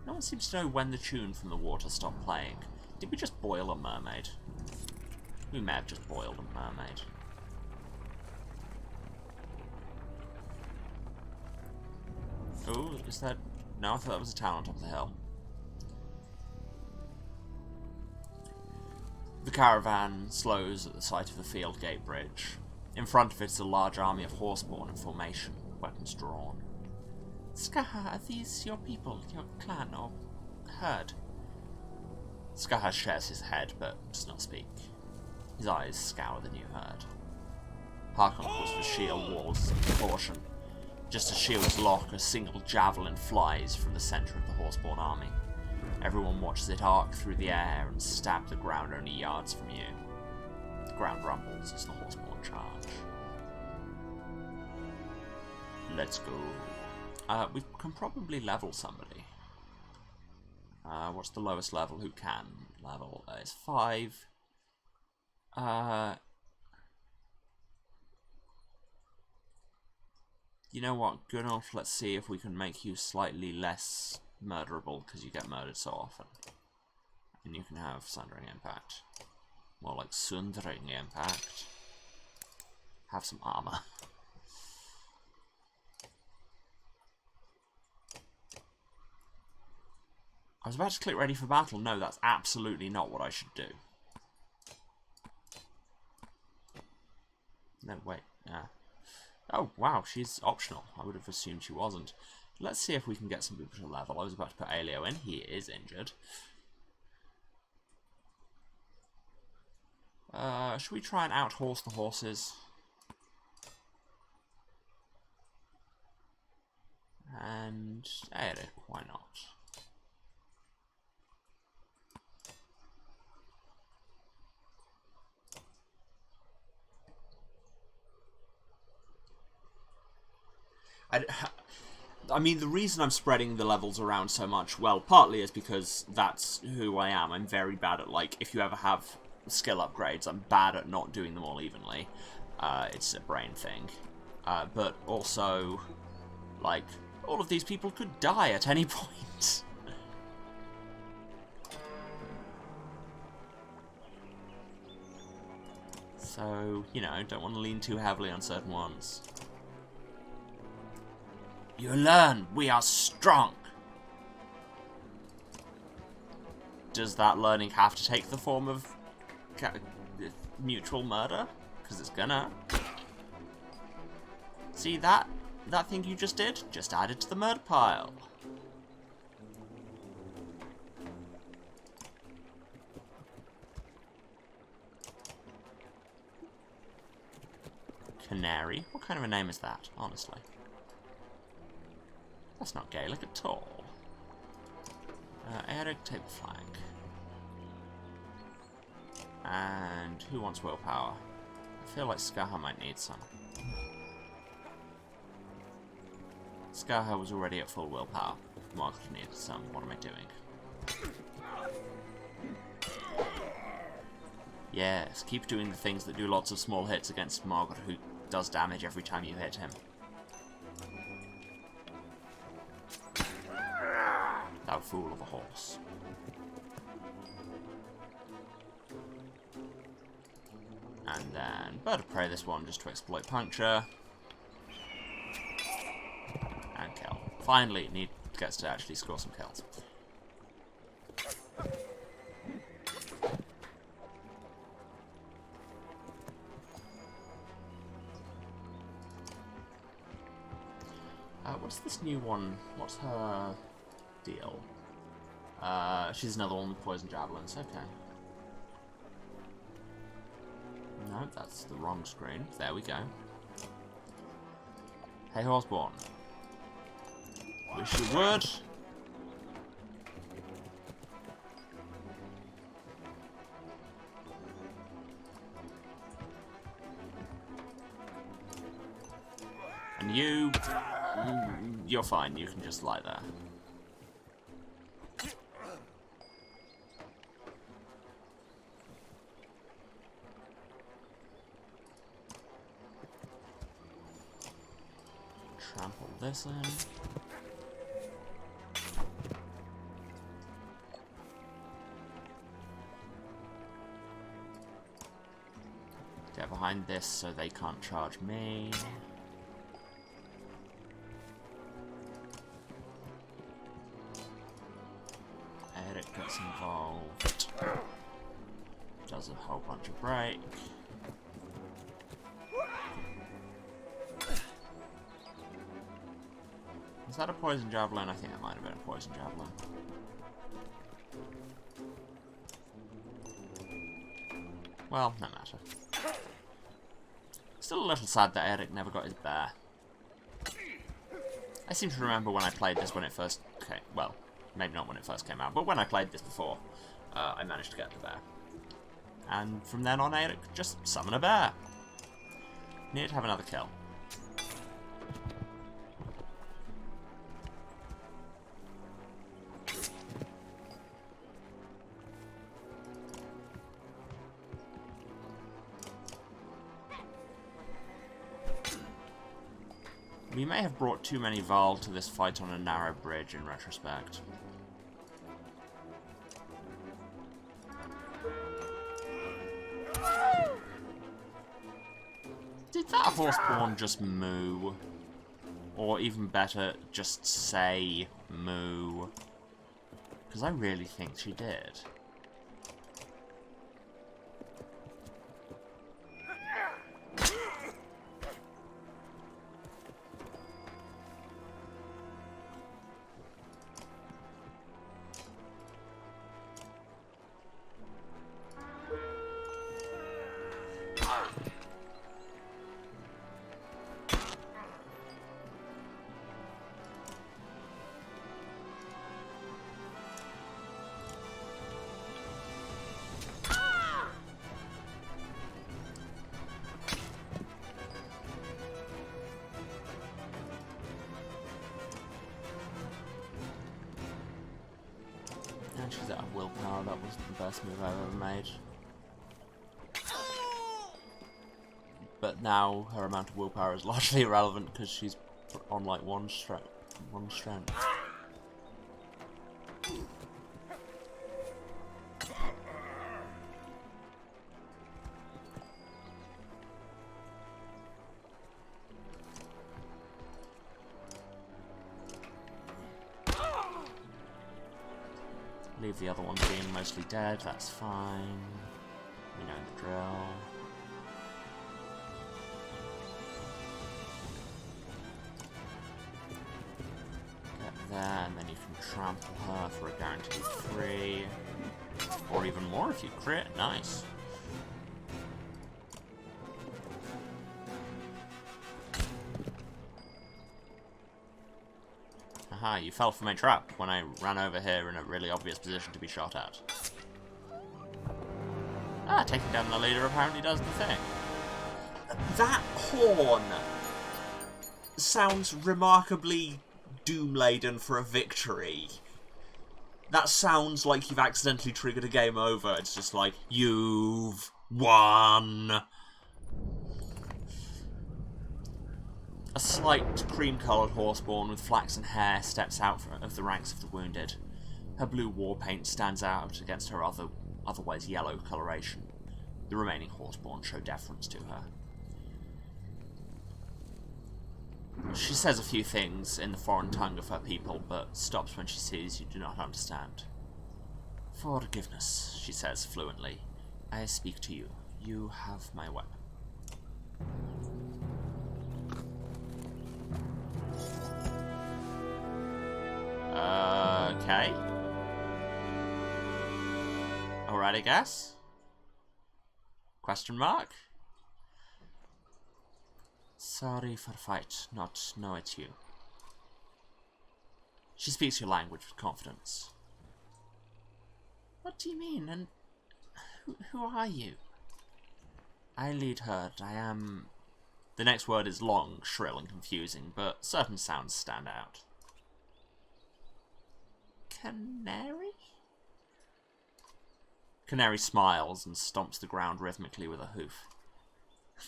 No one seems to know when the tune from the water stopped playing. Did we just boil a mermaid? We may have just boiled a mermaid. Oh, is that... No, I thought that was a town on top of the hill. The caravan slows at the sight of the field gate bridge. In front of it is a large army of horseborn in formation, weapons drawn. Skaha, are these your people, your clan, or herd? Skaha shares his head, but does not speak. His eyes scour the new herd. Harkon calls for shield walls of caution. Just as shields lock, a single javelin flies from the centre of the horseborn army. Everyone watches it arc through the air and stab the ground only yards from you. The ground rumbles as the horseborn charge. Let's go. We can probably level somebody. What's the lowest level? Who can level? It's 5. You know what, Gunnar, let's see if we can make you slightly less murderable, because you get murdered so often. And you can have Sundering Impact. More like Sundering Impact. Have some armor. I was about to click ready for battle. No, that's absolutely not what I should do. No, wait. Yeah. Oh, wow, she's optional. I would have assumed she wasn't. Let's see if we can get some people to level. I was about to put Aelio in. He is injured. Should we try and out-horse the horses? And Eric, why not? I mean, the reason I'm spreading the levels around so much, well, partly is because that's who I am. I'm very bad at, like, if you ever have skill upgrades, I'm bad at not doing them all evenly. It's a brain thing. But also, like, all of these people could die at any point. So, you know, don't want to lean too heavily on certain ones. You learn, we are strong. Does that learning have to take the form of mutual murder? Because it's gonna. See that thing you just did? Just add it to the murder pile. Canary? What kind of a name is that, honestly? That's not Gaelic at all. Eric, take the flank. And who wants willpower? I feel like Skaha might need some. Skaha was already at full willpower. Margaret needed some. What am I doing? Yes, keep doing the things that do lots of small hits against Margaret, who does damage every time you hit him. Thou fool of a horse. And then Bird of Prey this one just to exploit puncture. And kill. Finally, Need gets to actually score some kills. What's this new one? What's her deal? She's another one with poison javelins. Okay. No, that's the wrong screen. There we go. Hey, Horseborn. Wish you would. And you... You're fine, you can just lie there. Trample this in. Get behind this so they can't charge me. Eric gets involved. Does a whole bunch of break. Is that a poison javelin? I think that might have been a poison javelin. Well, no matter. Still a little sad that Eric never got his bear. I seem to remember when I played this when it first came. Well, maybe not when it first came out, but when I played this before, I managed to get the bear. And from then on, Eric just summon a bear. Need to have another kill. We may have brought too many Val to this fight on a narrow bridge in retrospect. Did that Horseborn just moo? Or even better, just say moo? Because I really think she did. wasn't the best move I've ever made. But now her amount of willpower is largely irrelevant because she's on like one strength. Leave the other ones being mostly dead, that's fine. We know the drill. Get there, and then you can trample her for a guaranteed 3. Or even more if you crit, nice. Aha, you fell for my trap when I ran over here in a really obvious position to be shot at. Ah, taking down the leader apparently does the thing. That horn sounds remarkably doom-laden for a victory. That sounds like you've accidentally triggered a game over. It's just like, you've won. A slight cream-coloured horseborn with flaxen hair steps out of the ranks of the wounded. Her blue war paint stands out against her otherwise yellow coloration. The remaining horseborn show deference to her. She says a few things in the foreign tongue of her people, but stops when she sees you do not understand. Forgiveness, she says fluently. I speak to you. You have my weapon. Okay. Alright, I guess. Question mark? Sorry for fight, not know it's you. She speaks your language with confidence. What do you mean? And who are you? I lead herd. I am... The next word is long, shrill, and confusing, but certain sounds stand out. Canary? Canary smiles and stomps the ground rhythmically with a hoof.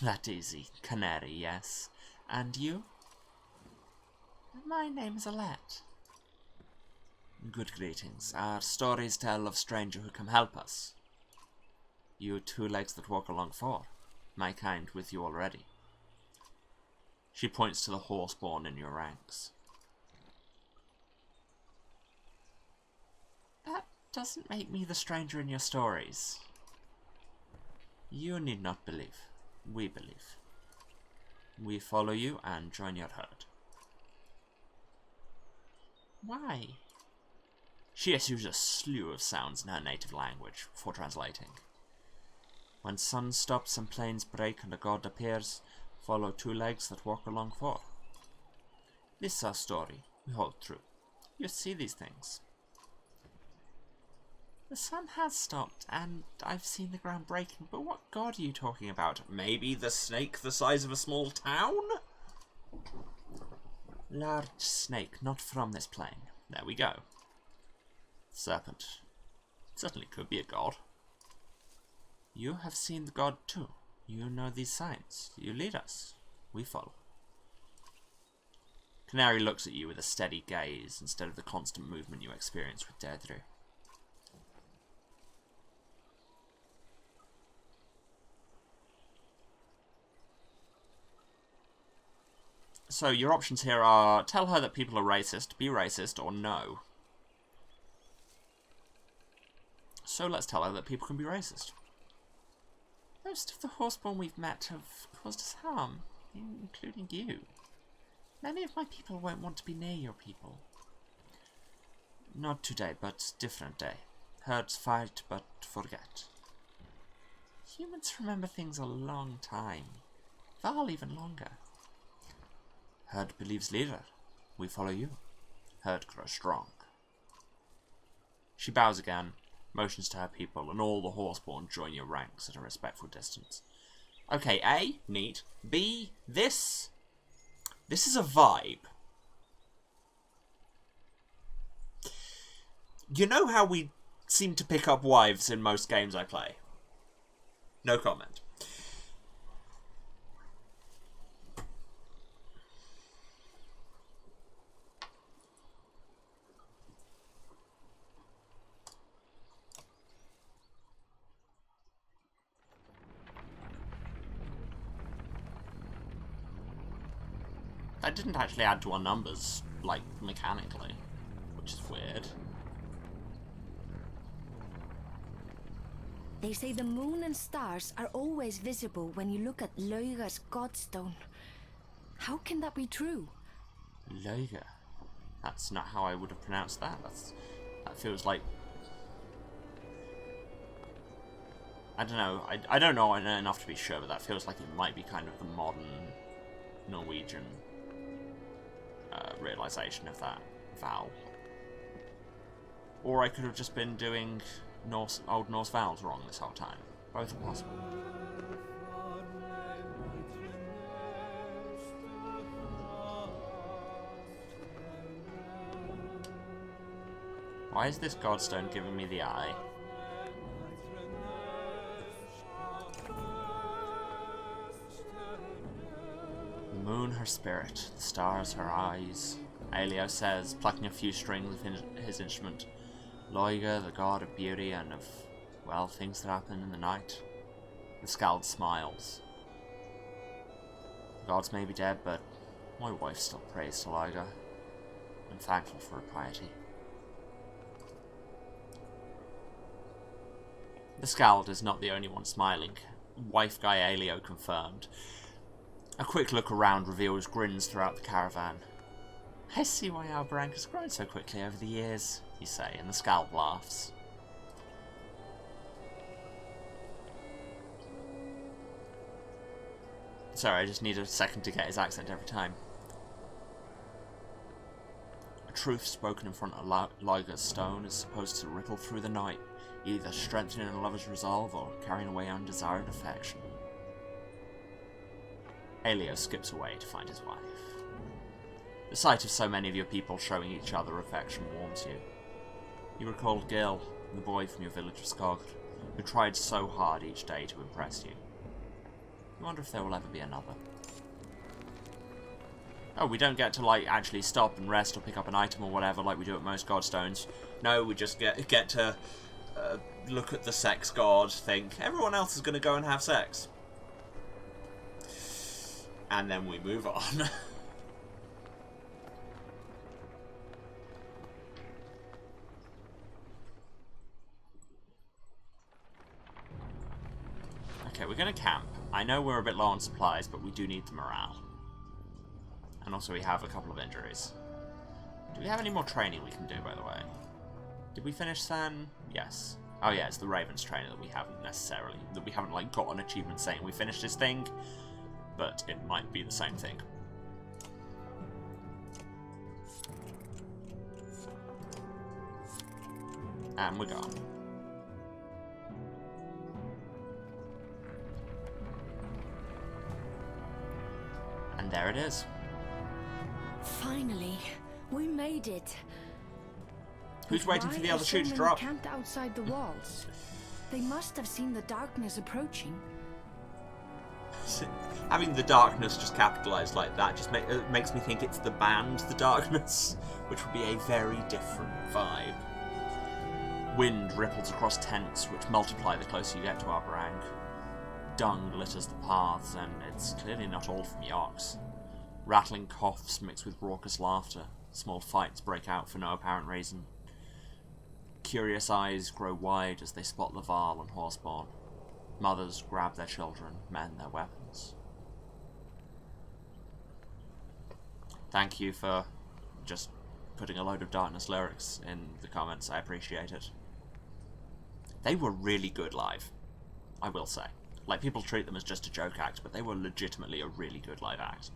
That easy. Canary, yes. And you? My name is Alette. Good greetings. Our stories tell of stranger who come help us. You 2 legs that walk along 4. My kind with you already. She points to the horseborn in your ranks. That doesn't make me the stranger in your stories. You need not believe. We believe. We follow you and join your herd. Why? She issues a slew of sounds in her native language before translating. When sun stops and plains break and a god appears, follow 2 legs that walk along 4. This is our story. We hold true. You see these things. The sun has stopped, and I've seen the ground breaking, but what god are you talking about? Maybe the snake the size of a small town? Large snake, not from this plane. There we go. Serpent. Certainly could be a god. You have seen the god too. You know these signs. You lead us. We follow. Canary looks at you with a steady gaze instead of the constant movement you experience with Deirdre. So your options here are tell her that people are racist, be racist, or no. So let's tell her that people can be racist. Most of the horseborn we've met have caused us harm, including you. Many of my people won't want to be near your people. Not today, but different day. Herds fight, but forget. Humans remember things a long time. Val even longer. Herd believes leader. We follow you. Herd grows strong. She bows again, motions to her people, and all the horseborn join your ranks at a respectful distance. Okay, A, neat. B, this is a vibe. You know how we seem to pick up wives in most games I play. No comment. That didn't actually add to our numbers, like, mechanically, which is weird. They say the moon and stars are always visible when you look at Lauga's godstone. How can that be true? Lauga? That's not how I would have pronounced that. That feels like... I don't know. I don't know enough to be sure, but that feels like it might be kind of the modern Norwegian realization of that vowel. Or I could have just been doing Old Norse vowels wrong this whole time. Both are possible. Why is this godstone giving me the eye? The moon her spirit, the stars her eyes, Aelio says, plucking a few strings of his instrument. Lauga, the god of beauty and of, well, things that happen in the night. The Skald smiles. The gods may be dead, but my wife still prays to Lauga. I'm thankful for her piety. The Skald is not the only one smiling. Wife guy Aelio confirmed. A quick look around reveals grins throughout the caravan. I see why Arberrang has grown so quickly over the years, you say, and the Skald laughs. Sorry, I just need a second to get his accent every time. A truth spoken in front of Lauga's stone is supposed to ripple through the night, either strengthening a lover's resolve or carrying away undesired affection. Aelio skips away to find his wife. The sight of so many of your people showing each other affection warms you. You recall Gil, the boy from your village of Skog, who tried so hard each day to impress you. You wonder if there will ever be another. Oh, we don't get to, like, actually stop and rest or pick up an item or whatever like we do at most godstones. No, we just get to look at the sex god, think, everyone else is going to go and have sex. And then we move on. Okay, we're going to camp. I know we're a bit low on supplies, but we do need the morale. And also we have a couple of injuries. Do we have any more training we can do, by the way? Did we finish San? Yes. Oh yeah, it's the Ravens training that we haven't like got an achievement saying we finished this thing, but it might be the same thing. And we're gone. And there it is. Finally, we made it. Who's waiting for the other shoe to drop? Camped outside the walls. They must have seen the darkness approaching. Having the darkness just capitalized like that just makes me think it's the band The Darkness, which would be a very different vibe. Wind ripples across tents, which multiply the closer you get to Arberrang. Dung litters the paths, and it's clearly not all from Yorks. Rattling coughs mix with raucous laughter. Small fights break out for no apparent reason. Curious eyes grow wide as they spot Laval and Horseborn. Mothers grab their children, men their weapons. Thank you for just putting a load of Darkness lyrics in the comments. I appreciate it. They were really good live, I will say. Like, people treat them as just a joke act, but they were legitimately a really good live act.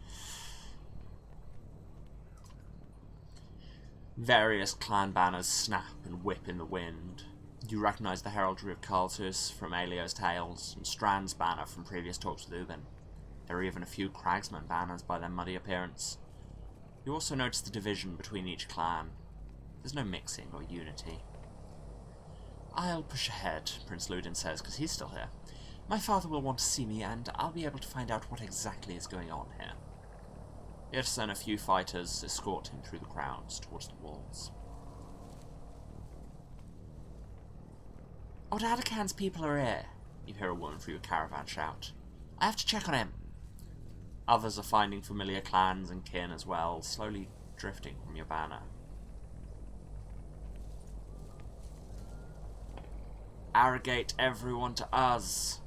Various clan banners snap and whip in the wind. You recognise the heraldry of Karlshus from Aelio's tales, and Strand's banner from previous talks with Ubin. There are even a few Cragsman banners by their muddy appearance. You also notice the division between each clan. There's no mixing or unity. I'll push ahead, Prince Ludin says, because he's still here. My father will want to see me, and I'll be able to find out what exactly is going on here. Yes, and a few fighters escort him through the crowds towards the walls. Old Adakan's people are here, you hear a woman through your caravan shout. I have to check on him. Others are finding familiar clans and kin as well, slowly drifting from your banner. Arrogate everyone to us.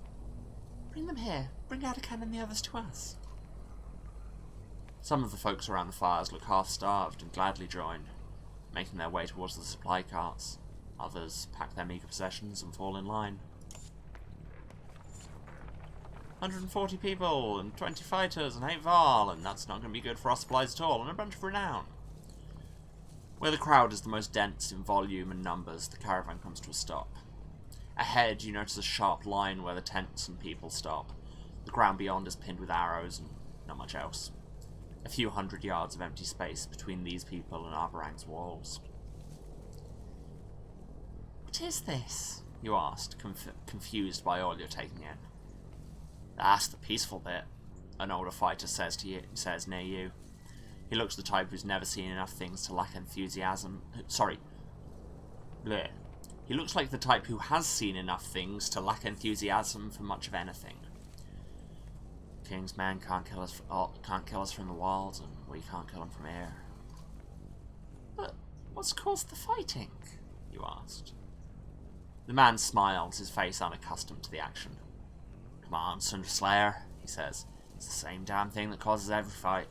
Bring them here. Bring Adakan and the others to us. Some of the folks around the fires look half-starved and gladly join, making their way towards the supply carts. Others pack their meager possessions and fall in line. 140 people, and 20 fighters, and 8 Varl, and that's not going to be good for our supplies at all, and a bunch of renown. Where the crowd is the most dense in volume and numbers, the caravan comes to a stop. Ahead, you notice a sharp line where the tents and people stop. The ground beyond is pinned with arrows, and not much else. A few 100 yards of empty space between these people and Arberrang's walls. What is this? You asked, confused by all you're taking in. That's the peaceful bit, an older fighter says near you. He looks the type who's never seen enough things to lack enthusiasm. He looks like the type who has seen enough things to lack enthusiasm for much of anything. King's men can't kill us from the walls, and we can't kill them from here. But what's caused the fighting? You asked. The man smiles, his face unaccustomed to the action. Come on, Sunderslayer, he says. It's the same damn thing that causes every fight.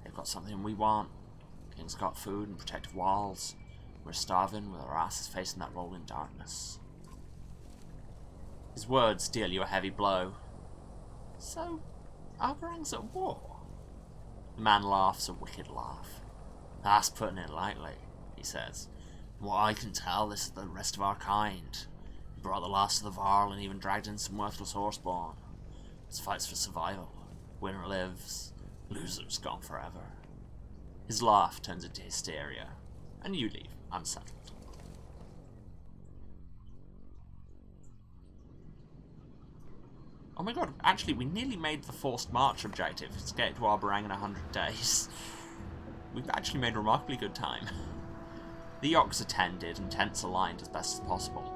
They've got something we want. King's got food and protective walls. We're starving with our asses facing that rolling darkness. His words deal you a heavy blow. So, Arberrang's at war? The man laughs a wicked laugh. That's putting it lightly, he says. From what I can tell, this is the rest of our kind. We brought the last of the Varl and even dragged in some worthless horseborn. This fight's for survival. Winner lives, loser's gone forever. His laugh turns into hysteria, and you leave unsettled. Oh my god, actually we nearly made the forced march objective to get to Arberrang in 100 days. We've actually made remarkably good time. The yokes are tended and tents aligned as best as possible.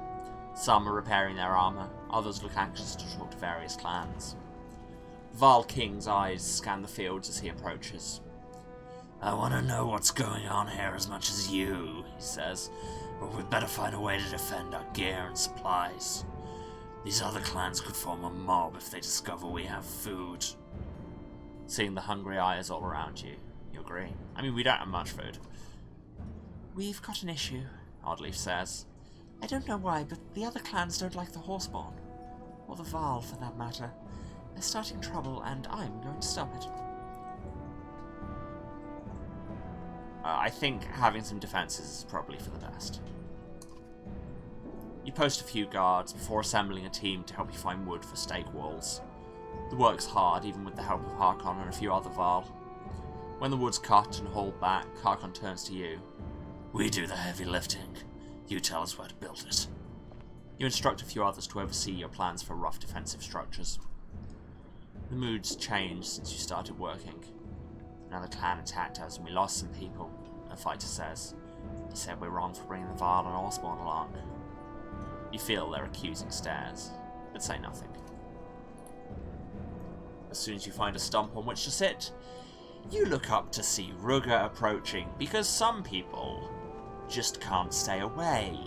Some are repairing their armour, others look anxious to talk to various clans. Varl King's eyes scan the fields as he approaches. I want to know what's going on here as much as you, he says, but we'd better find a way to defend our gear and supplies. These other clans could form a mob if they discover we have food. Seeing the hungry eyes all around you, you agree. I mean, we don't have much food. We've got an issue, Oddleaf says. I don't know why, but the other clans don't like the Horseborn. Or the Varl, for that matter. They're starting trouble, and I'm going to stop it. I think having some defences is probably for the best. You post a few guards before assembling a team to help you find wood for stake walls. The work's hard, even with the help of Harkon and a few other Varl. When the wood's cut and hauled back, Harkon turns to you. We do the heavy lifting. You tell us where to build it. You instruct a few others to oversee your plans for rough defensive structures. The mood's changed since you started working. Another clan attacked us and we lost some people, a fighter says. He said we're wrong for bringing the Varl and Horseborn along. You feel their accusing stares, but say nothing. As soon as you find a stump on which to sit, you look up to see Rugger approaching, because some people just can't stay away.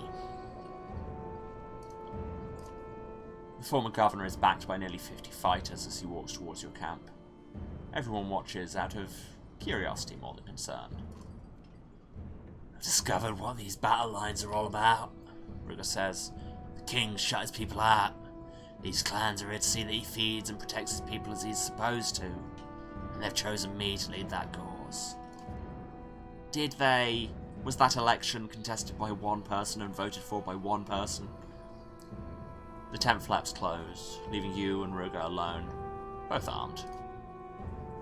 The former governor is backed by nearly 50 fighters as he walks towards your camp. Everyone watches out of curiosity more than concern. I've discovered what these battle lines are all about, Rugger says. The king shut his people out. These clans are here to see that he feeds and protects his people as he's supposed to. And they've chosen me to lead that cause. Did they? Was that election contested by one person and voted for by one person? The tent flaps close, leaving you and Rugger alone, both armed.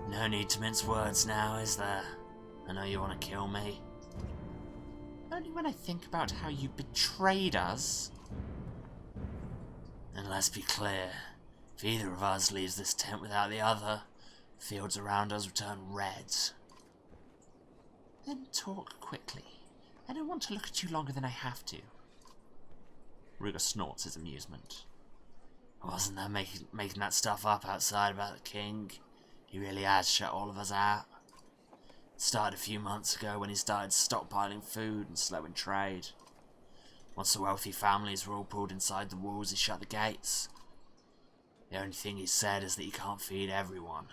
No need to mince words now, is there? I know you want to kill me. Only when I think about how you betrayed us. And let's be clear, if either of us leaves this tent without the other, fields around us will turn red. Then talk quickly. I don't want to look at you longer than I have to. Ruger snorts his amusement. Wasn't that making that stuff up outside about the king? He really has shut all of us out. It started a few months ago when he started stockpiling food and slowing trade. Once the wealthy families were all pulled inside the walls, he shut the gates. The only thing he said is that he can't feed everyone.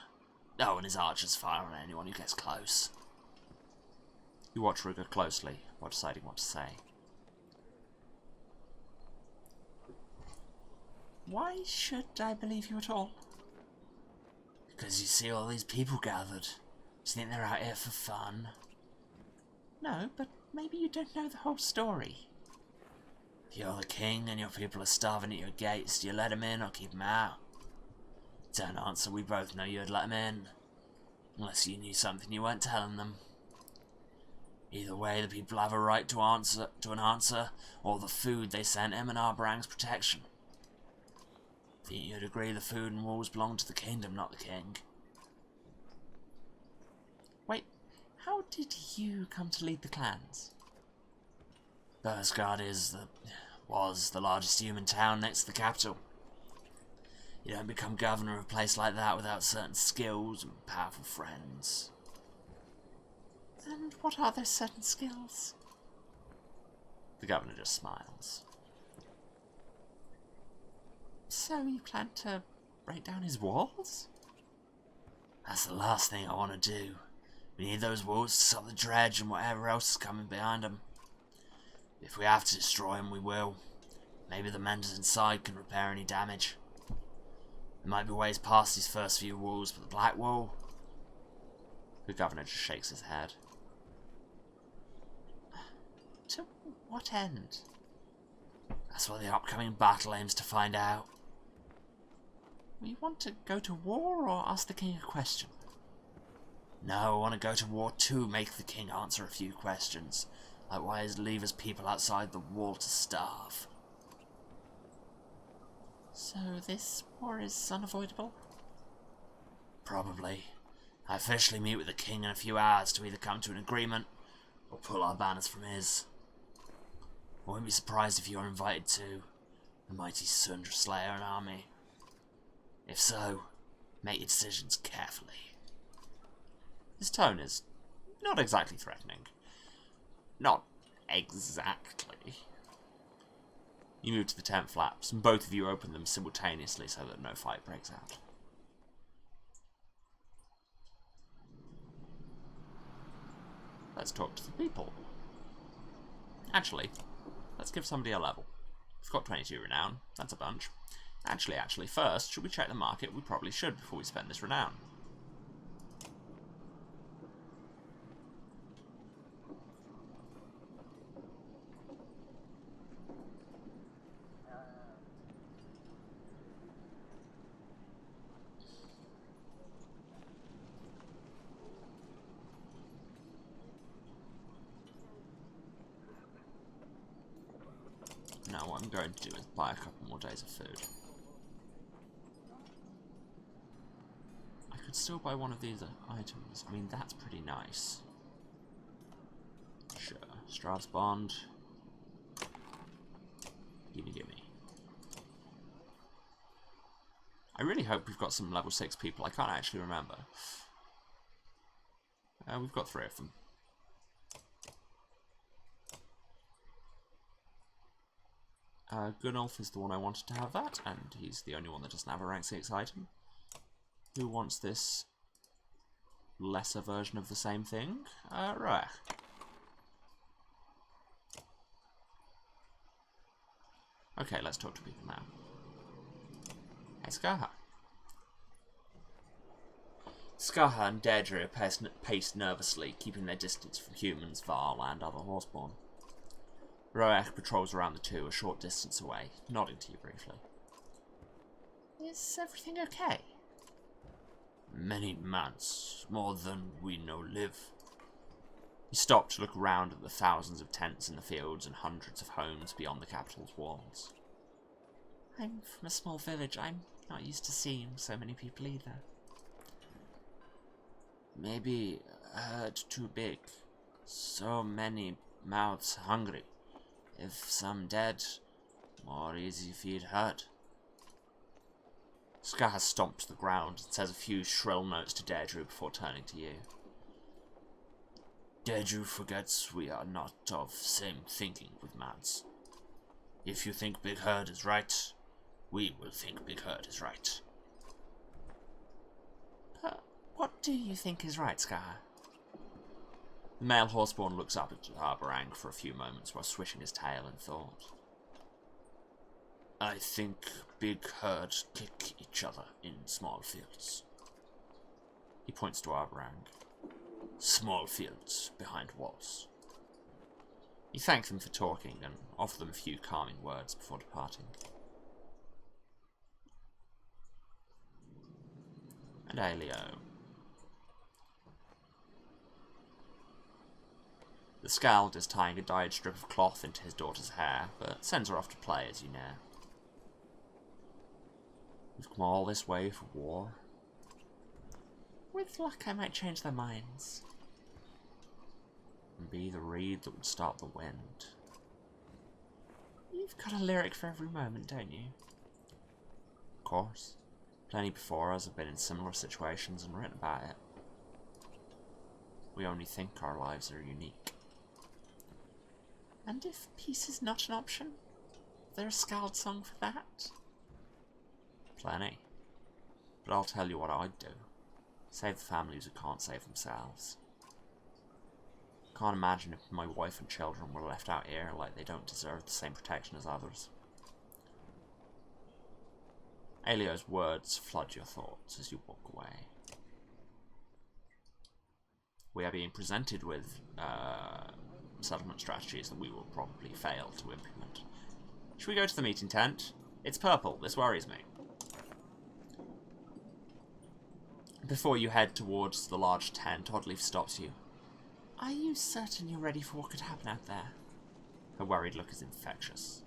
Oh, and his archers fire on anyone who gets close. You watch Ruger closely, while deciding what to say. Why should I believe you at all? Because you see all these people gathered. Do you think they're out here for fun? No, but maybe you don't know the whole story. If you're the king and your people are starving at your gates, do you let them in or keep them out? Don't answer, we both know you'd let them in. Unless you knew something you weren't telling them. Either way, the people have a right to an answer, or the food they sent him and Arberrang's protection. Think you'd agree the food and walls belong to the kingdom, not the king. Wait, how did you come to lead the clans? Bursgard was the largest human town next to the capital. You don't become governor of a place like that without certain skills and powerful friends. And what are those certain skills? The governor just smiles. So you plan to break down his walls? That's the last thing I want to do. We need those walls to stop the dredge and whatever else is coming behind them. If we have to destroy them, we will. Maybe the menders inside can repair any damage. There might be ways past these first few walls, but the Black Wall... The governor just shakes his head. To what end? That's what the upcoming battle aims to find out. We want to go to war or ask the king a question? No, I want to go to war to make the king answer a few questions. Like why he leave his people outside the wall to starve. So this war is unavoidable? Probably. I officially meet with the king in a few hours to either come to an agreement or pull our banners from his. I won't be surprised if you're invited to the mighty Sundra Slayer and army. If so, make your decisions carefully. His tone is not exactly threatening. Not exactly. You move to the tent flaps, and both of you open them simultaneously so that no fight breaks out. Let's talk to the people. Actually, let's give somebody a level. We've got 22 renown, that's a bunch. Actually, first, should we check the market? We probably should before we spend this renown. Now what I'm going to do is buy a couple more days of food. I could still buy one of these items. I mean, that's pretty nice. Sure. Strauss Bond. Gimme. I really hope we've got some level 6 people. I can't actually remember. We've got 3 of them. Gunnulf is the one I wanted to have that, and he's the only one that doesn't have a rank 6 item. Who wants this lesser version of the same thing? Right. Okay, let's talk to people now. Hey, Skaha. Skaha and Deirdre paced nervously, keeping their distance from humans, Varl, and other horseborn. Roach patrols around the two, a short distance away, nodding to you briefly. Is everything okay? Many months, more than we know live. He stopped to look around at the thousands of tents in the fields and hundreds of homes beyond the capital's walls. I'm from a small village. I'm not used to seeing so many people either. Maybe a herd too big. So many mouths hungry. If some dead, more easy feed herd. Saga stomps the ground and says a few shrill notes to Deirdre before turning to you. Deirdre forgets we are not of same thinking with Mads. If you think big herd is right, we will think big herd is right. But what do you think is right, Saga? The male horseborn looks up at Arberrang for a few moments while swishing his tail in thought. I think big herd kick each other in small fields. He points to Arberrang. Small fields behind walls. You thank them for talking and offer them a few calming words before departing. And Aelio. The Scald is tying a dyed strip of cloth into his daughter's hair, but sends her off to play as you near. We've come all this way for war. With luck, I might change their minds. And be the reed that would start the wind. You've got a lyric for every moment, don't you? Of course. Plenty before us have been in similar situations and written about it. We only think our lives are unique. And if peace is not an option, is there a Scald song for that? Plenty. But I'll tell you what I'd do. Save the families who can't save themselves. Can't imagine if my wife and children were left out here like they don't deserve the same protection as others. Aelio's words flood your thoughts as you walk away. We are being presented with settlement strategies that we will probably fail to implement. Should we go to the meeting tent? It's purple. This worries me. Before you head towards the large tent, Oddleaf stops you. Are you certain you're ready for what could happen out there? Her worried look is infectious.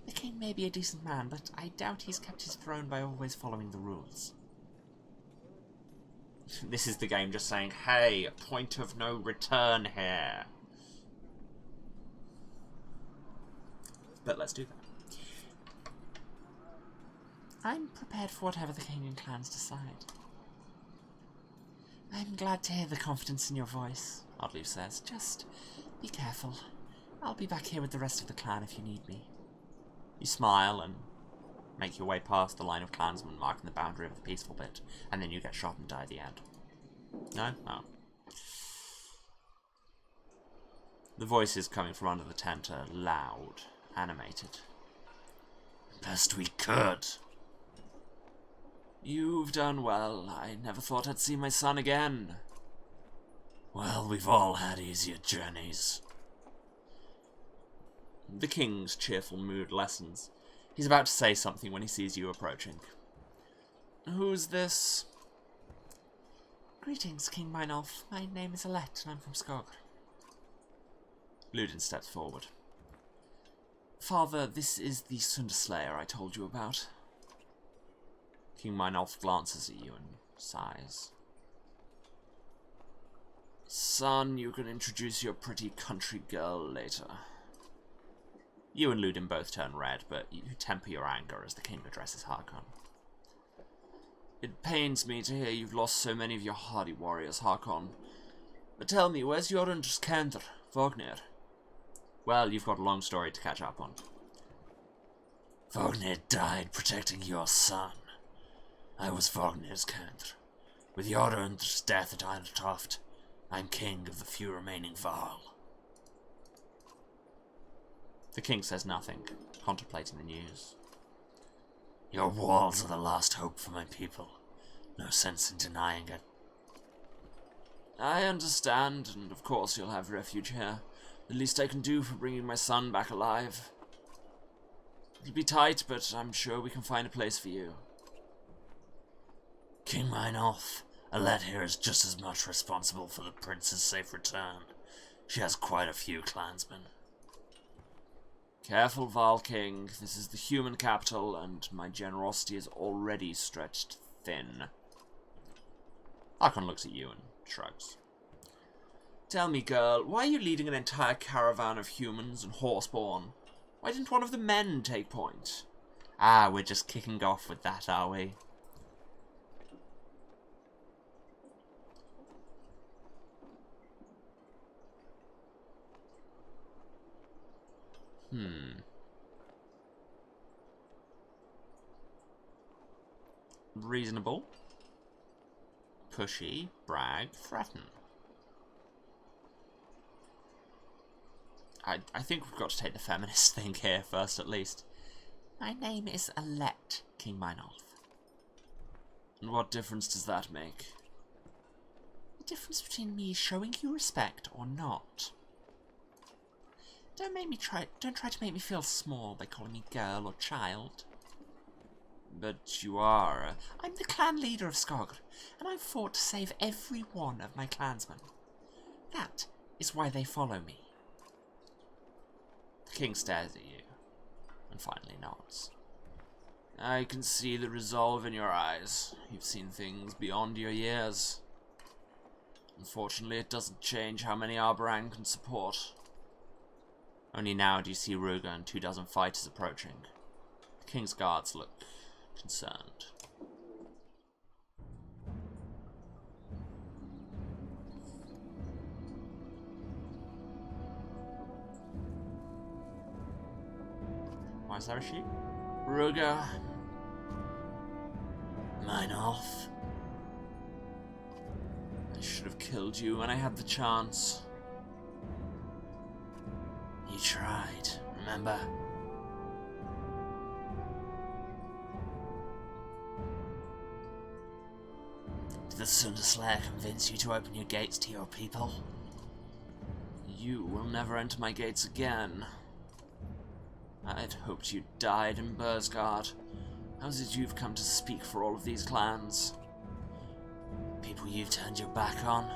The king may be a decent man, but I doubt he's kept his throne by always following the rules. This is the game just saying, hey, point of no return here. But let's do that. I'm prepared for whatever the king and clans decide. I'm glad to hear the confidence in your voice, Oddleaf says. Just be careful. I'll be back here with the rest of the clan if you need me. You smile and make your way past the line of clansmen marking the boundary of the peaceful bit, and then you get shot and die at the end. No? Oh. The voices coming from under the tent are loud, animated. Best we could. You've done well. I never thought I'd see my son again. Well, we've all had easier journeys. The king's cheerful mood lessens. He's about to say something when he sees you approaching. Who's this? Greetings, King Meinolf. My name is Alette, and I'm from Skog. Ludin steps forward. Father, this is the Sunderslayer I told you about. King Meinolf glances at you and sighs. Son, you can introduce your pretty country girl later. You and Ludin both turn red, but you temper your anger as the king addresses Harkon. It pains me to hear you've lost so many of your hardy warriors, Harkon. But tell me, where's your underskender, Vognir? Well, you've got a long story to catch up on. Vognir died protecting your son. I was Vognir's Kandr. With Jorundr's death at Eintoft, I'm king of the few remaining Varl. The king says nothing, contemplating the news. Your walls are the last hope for my people. No sense in denying it. I understand, and of course you'll have refuge here. The least I can do for bringing my son back alive. It'll be tight, but I'm sure we can find a place for you. King Meinolf, Alette here is just as much responsible for the prince's safe return. She has quite a few clansmen. Careful, Val King. This is the human capital, and my generosity is already stretched thin. Archon looks at you and shrugs. Tell me, girl, why are you leading an entire caravan of humans and horseborn? Why didn't one of the men take point? Ah, we're just kicking off with that, are we? Reasonable. Pushy, brag, threaten. I think we've got to take the feminist thing here first, at least. My name is Alette, King Meinolf. And what difference does that make? The difference between me showing you respect or not. Don't try to make me feel small by calling me girl or child. But you are. I'm the clan leader of Skogr, and I've fought to save every one of my clansmen. That is why they follow me. The king stares at you, and finally nods. I can see the resolve in your eyes. You've seen things beyond your years. Unfortunately, it doesn't change how many Arberrang can support. Only now do you see Ruga and 24 fighters approaching. The king's guards look concerned. Why is there a sheep? Ruga. Meinolf. I should have killed you when I had the chance. You tried, remember? Did the Sunderslayer convince you to open your gates to your people? You will never enter my gates again. I'd hoped you'd died in Bursgard. How's it you've come to speak for all of these clans? People you've turned your back on?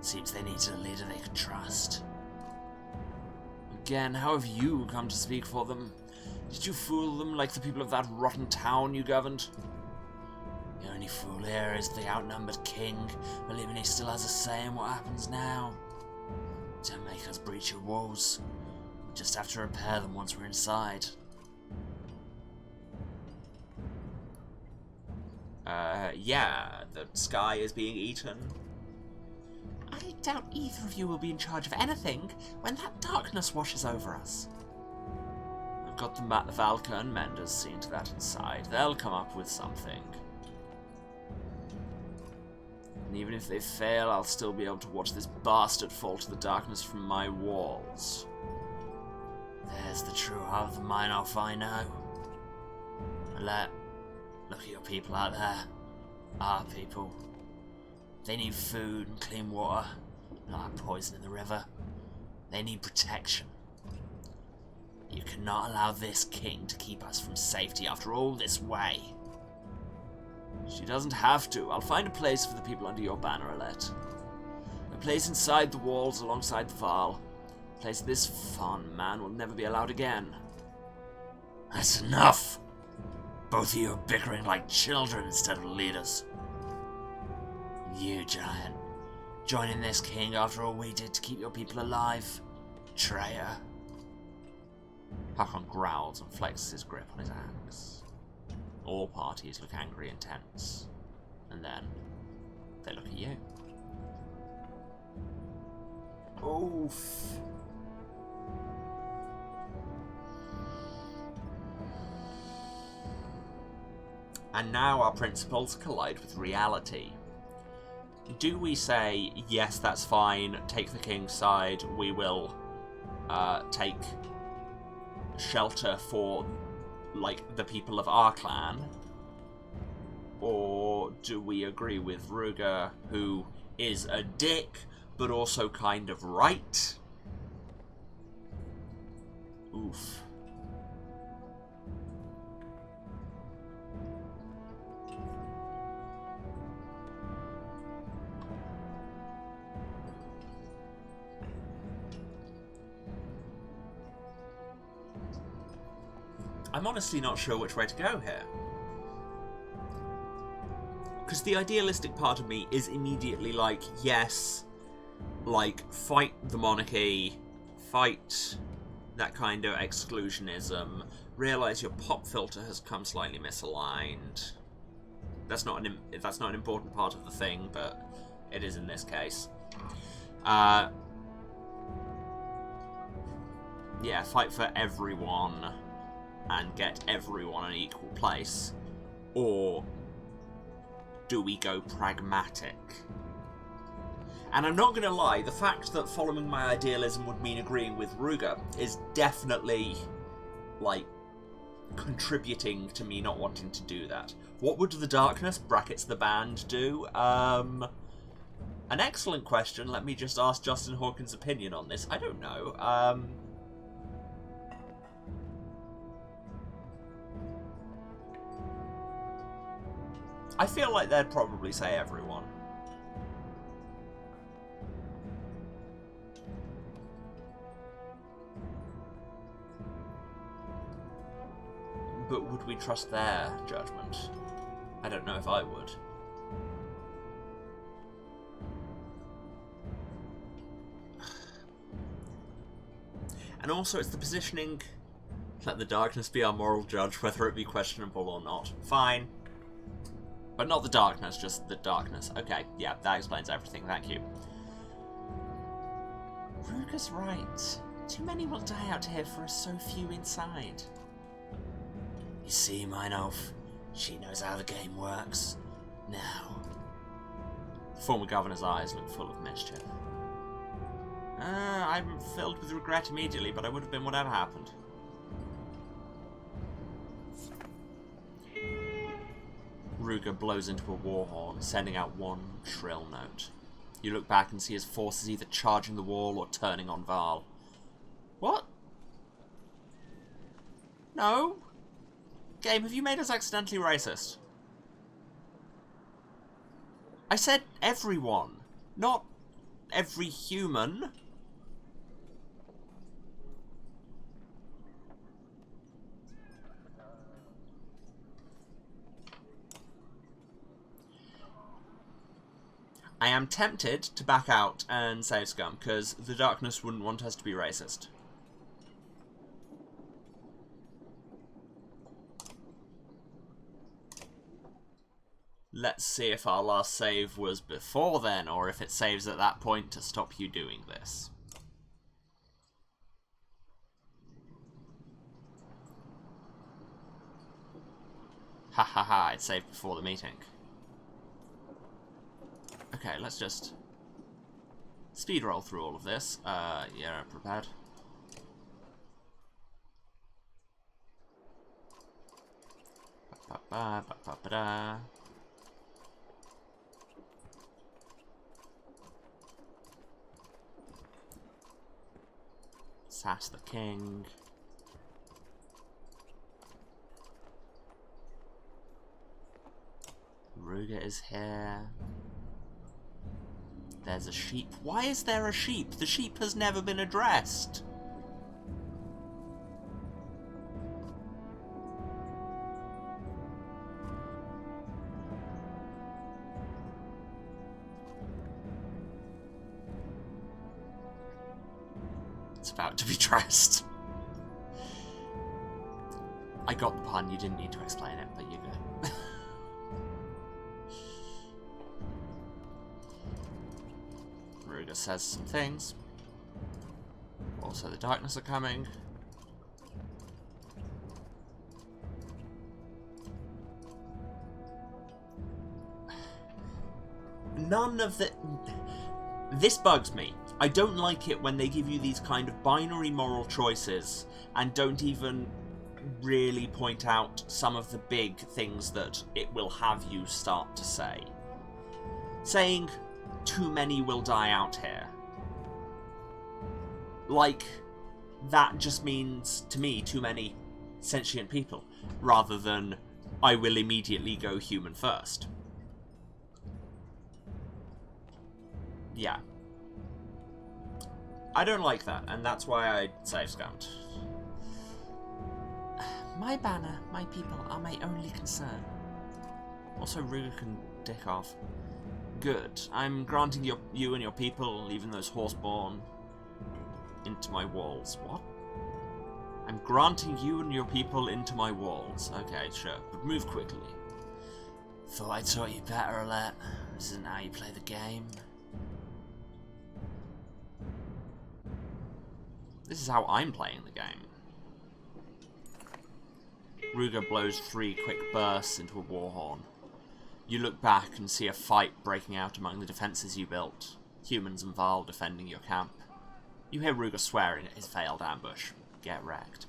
Seems they needed a leader they could trust. Again, how have you come to speak for them? Did you fool them like the people of that rotten town you governed? The only fool here is the outnumbered king, believing he still has a say in what happens now. Don't make us breach your walls. We just have to repair them once we're inside. Yeah, the sky is being eaten. I doubt either of you will be in charge of anything when that darkness washes over us. I've got the Valka and Menders seen to that inside. They'll come up with something. And even if they fail, I'll still be able to watch this bastard fall to the darkness from my walls. There's the true heart of the Meinolf I know. Look at your people out there. Our people. They need food and clean water, not poison in the river. They need protection. You cannot allow this king to keep us from safety after all this way. She doesn't have to. I'll find a place for the people under your banner, Alette. A place inside the walls alongside the Val. A place this fun man will never be allowed again. That's enough! Both of you are bickering like children instead of leaders. You, giant, joining this king after all we did to keep your people alive. Betrayer. Hakon growls and flexes his grip on his axe. All parties look angry and tense. And then, they look at you. Oof. And now our principles collide with reality. Do we say, yes, that's fine, take the king's side, we will take shelter for, like, the people of our clan? Or do we agree with Ruga, who is a dick, but also kind of right? Oof. I'm honestly not sure which way to go here. Because the idealistic part of me is immediately like, yes, like, fight the monarchy, fight that kind of exclusionism, realise your pop filter has come slightly misaligned. That's not an important part of the thing, but it is in this case. Yeah, fight for everyone and get everyone an equal place. Or do we go pragmatic? And I'm not going to lie, the fact that following my idealism would mean agreeing with Ruger is definitely, like, contributing to me not wanting to do that. What would the darkness, brackets the band, do? An excellent question. Let me just ask Justin Hawkins' opinion on this. I don't know. I feel like they'd probably say everyone. But would we trust their judgment? I don't know if I would. And also, it's the positioning. Let the darkness be our moral judge, whether it be questionable or not. Fine. But not the darkness, just the darkness. Okay, yeah, that explains everything, thank you. Ruger's right. Too many will die out here for so few inside. You see, mine elf, she knows how the game works. Now. The former governor's eyes look full of mischief. I'm filled with regret immediately, but I would have been whatever happened. Ruger blows into a war horn, sending out one shrill note. You look back and see his forces either charging the wall or turning on Val. What? No? Game, have you made us accidentally racist? I said everyone, not every human. I am tempted to back out and save Scum, because the darkness wouldn't want us to be racist. Let's see if our last save was before then, or if it saves at that point to stop you doing this. Ha ha ha, it saved before the meeting. Okay, let's just speed roll through all of this. Yeah, prepared. Ba-ba-ba-ba-ba-da. Sass the king. Ruger is here. There's a sheep. Why is there a sheep? The sheep has never been addressed. It's about to be dressed. I got the pun, you didn't need to explain it, but you're good. Ruger says some things. Also, the darkness are coming. None of the... This bugs me. I don't like it when they give you these kind of binary moral choices and don't even really point out some of the big things that it will have you start to say. Saying, too many will die out here. Like, that just means, to me, too many sentient people, rather than, I will immediately go human first. Yeah. I don't like that, and that's why I save scummed. My banner, my people, are my only concern. Also, Ruger can dick off. Good. I'm granting you and your people, even those horseborn, into my walls. What? I'm granting you and your people into my walls. Okay, sure, but move quickly. Thought I taught you better, Alette. This isn't how you play the game. This is how I'm playing the game. Ruger blows 3 quick bursts into a war horn. You look back and see a fight breaking out among the defences you built. Humans and Varl defending your camp. You hear Ruger swearing at his failed ambush. Get wrecked.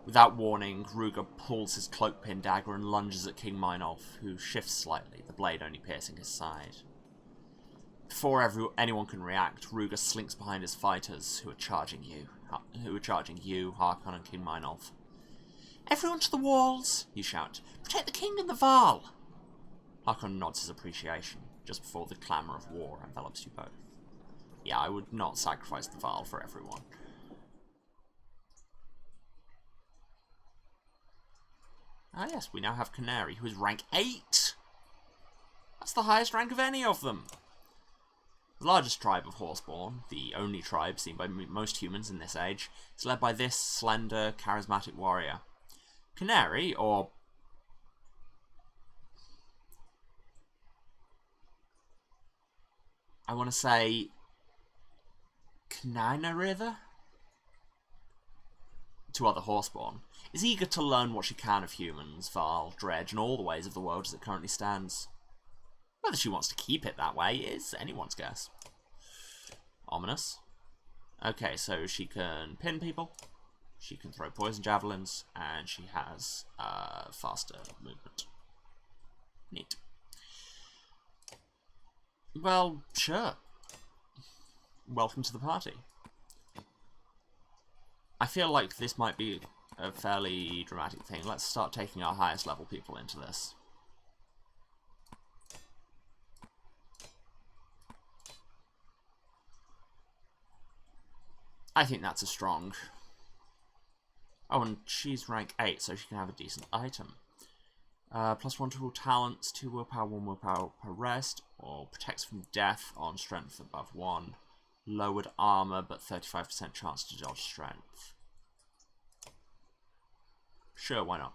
Without warning, Ruger pulls his cloak-pin dagger and lunges at King Meinolf, who shifts slightly, the blade only piercing his side. Before anyone can react, Ruger slinks behind his fighters, who are charging you, Harkon and King Meinolf. Everyone to the walls, you shout. Protect the king and the Varl! Harkon nods his appreciation, just before the clamour of war envelops you both. Yeah, I would not sacrifice the Varl for everyone. Ah yes, we now have Canary, who is rank 8! That's the highest rank of any of them! The largest tribe of Horseborn, the only tribe seen by most humans in this age, is led by this slender, charismatic warrior. Canary, or... I want to say... Knanarither? To other Horseborn, is eager to learn what she can of humans, Varl, Dredge, and all the ways of the world as it currently stands. Whether she wants to keep it that way is anyone's guess. Ominous. Okay, so she can pin people, she can throw poison javelins, and she has faster movement. Neat. Well, sure. Welcome to the party. I feel like this might be a fairly dramatic thing. Let's start taking our highest level people into this. I think that's a strong... Oh, and she's rank 8, so she can have a decent item. +1 to all talents, 2 willpower, 1 willpower per rest, or protects from death on strength above 1. Lowered armor, but 35% chance to dodge strength. Sure, why not?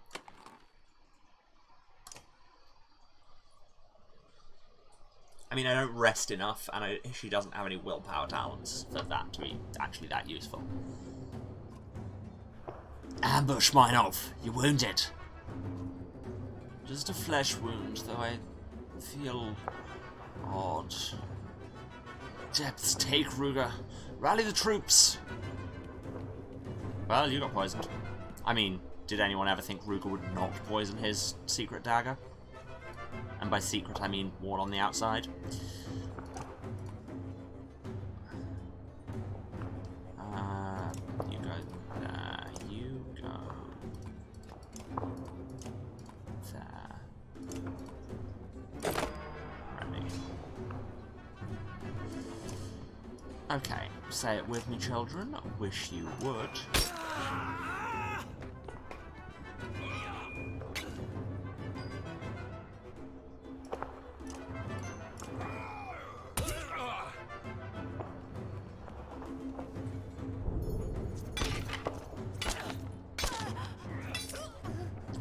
I mean, I don't rest enough, and she doesn't have any willpower talents for that to be actually that useful. Ambush, Meinolf! You're wounded! Just a flesh wound, though I feel odd. Depths take, Ruger. Rally the troops! Well, you got poisoned. I mean, did anyone ever think Ruger would not poison his secret dagger? And by secret, I mean worn on the outside. You go there. You go there. Ready. Okay, say it with me, children. Wish you would.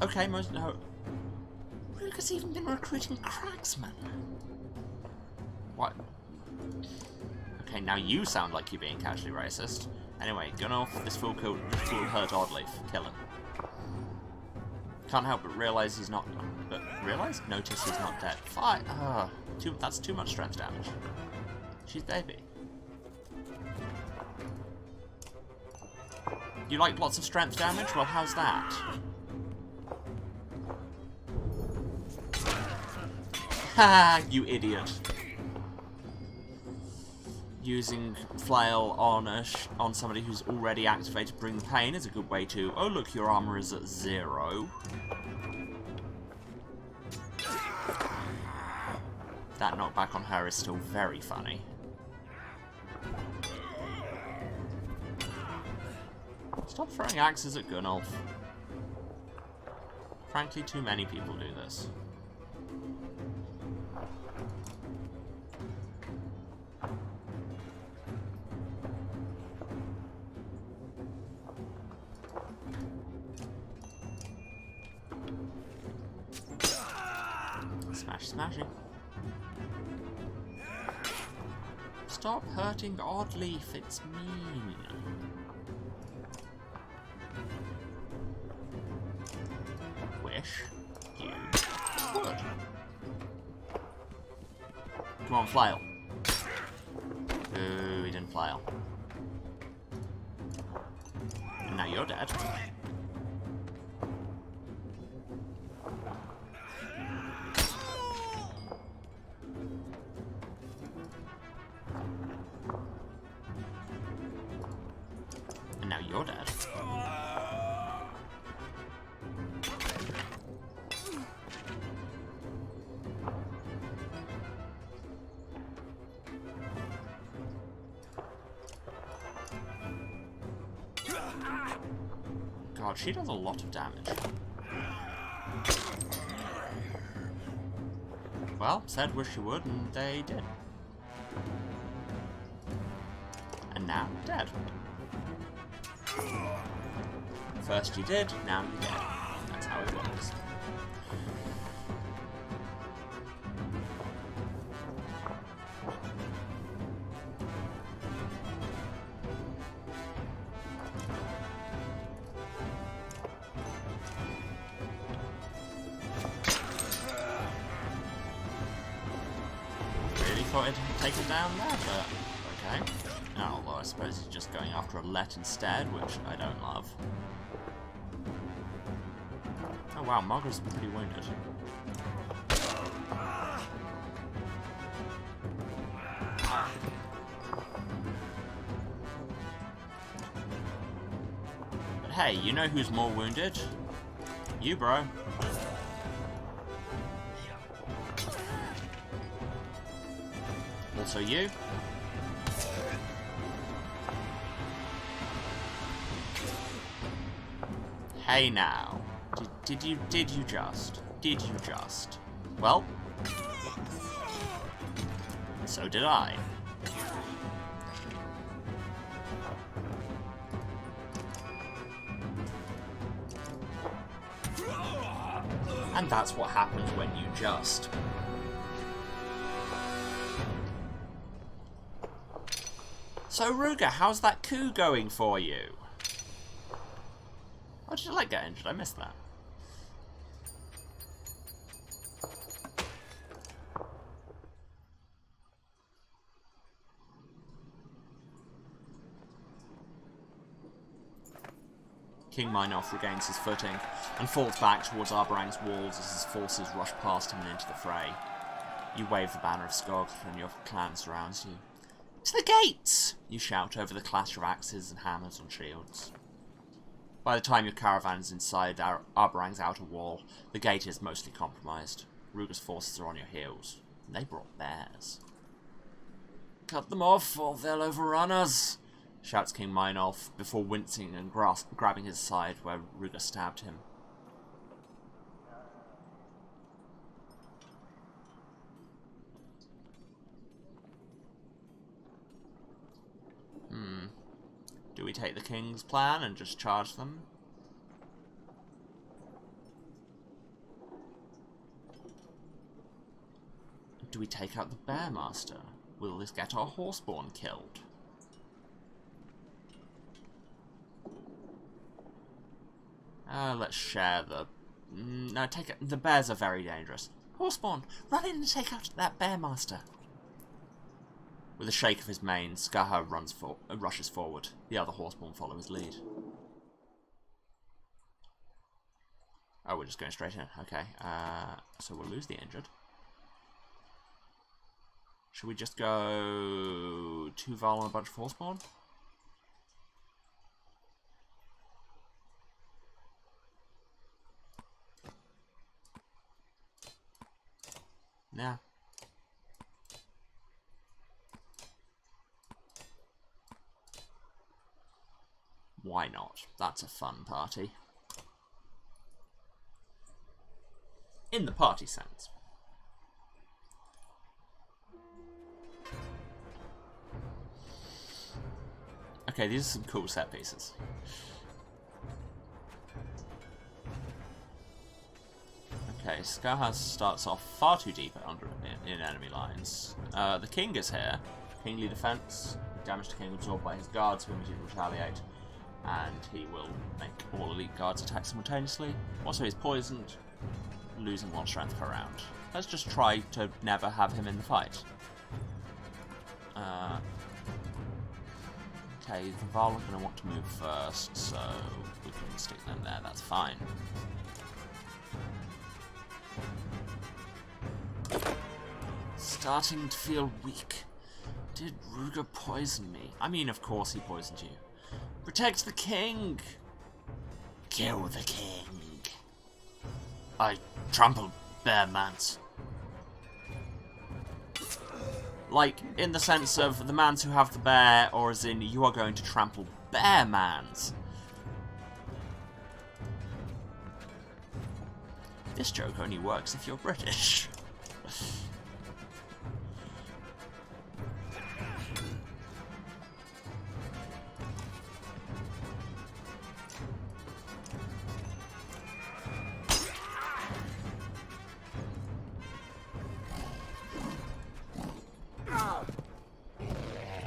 Okay, most no. Ruger's even been recruiting cracksmen. What? Okay, now you sound like you're being casually racist. Anyway, Gunnulf, this fool hurt oddly. Kill him. Can't help but realize he's not. But realize? Notice he's not dead. Fine. That's too much strength damage. She's baby. You like lots of strength damage? Well, how's that? Ha! You idiot. Using flail on somebody who's already activated Bring the Pain is a good way to... Oh look, your armor is at 0. That knockback on her is still very funny. Stop throwing axes at Gunnulf. Frankly, too many people do this. Smash, smashing. Stop hurting Oddleaf, it's mean. Wish you would. Come on, flail. Ooh, he didn't flail. And now you're dead. And now you're dead. God, she does a lot of damage. Well, said wish you would, and they did. And now, dead. First you did, now you're dead. That's how it works. Really thought it'd take it down there, but okay. Oh, although I suppose he's just going after a let instead, which I don't love. Oh wow, Margaret's pretty wounded. But hey, you know who's more wounded? You, bro. Also you. Hey now. Did you just? Well, so did I. And that's what happens when you just. So Ruga, how's that coup going for you? Oh, did you like get injured? I missed that. King Mynolf regains his footing and falls back towards Arberrang's walls as his forces rush past him and into the fray. You wave the banner of Skog and your clan surrounds you. To the gates! You shout over the clash of axes and hammers and shields. By the time your caravan is inside Arberrang's outer wall, the gate is mostly compromised. Ruga's forces are on your heels, and they brought bears. Cut them off, or they'll overrun us, shouts King Mynolf, before wincing and grabbing his side where Ruga stabbed him. Do we take the king's plan and just charge them? Do we take out the Bearmaster? Will this get our Horseborn killed? Let's share the... no, take it. The bears are very dangerous. Horseborn, run in and take out that Bearmaster. With a shake of his mane, Skaha rushes forward. The other Horseborn follow his lead. Oh, we're just going straight in. Okay, so we'll lose the injured. Should we just go 2 Val and a bunch of Horseborn? Yeah. Why not? That's a fun party. In the party sense. Okay, these are some cool set pieces. Okay, Saga starts off far too deep in enemy lines. The king is here. Kingly defense. Damage to king absorbed by his guards who immediately retaliate. And he will make all elite guards attack simultaneously. Also, he's poisoned, losing 1 strength per round. Let's just try to never have him in the fight. Okay, the Val are going to want to move first, so we can stick them there, that's fine. Starting to feel weak. Did Ruger poison me? I mean, of course he poisoned you. Protect the king! Kill the king. I trampled bear mans. Like, in the sense of the mans who have the bear, or as in, you are going to trample bear mans. This joke only works if you're British.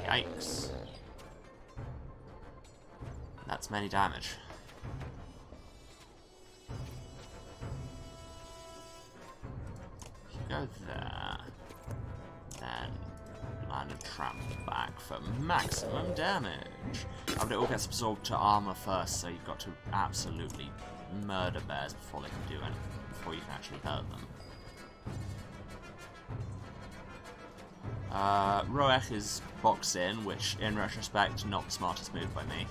Yikes. That's many damage. If you go there, then land a trample back for maximum damage. But it all gets absorbed to armor first, so you've got to absolutely murder bears before they can do anything, before you can actually hurt them. Roech is boxed in, which, in retrospect, not the smartest move by me.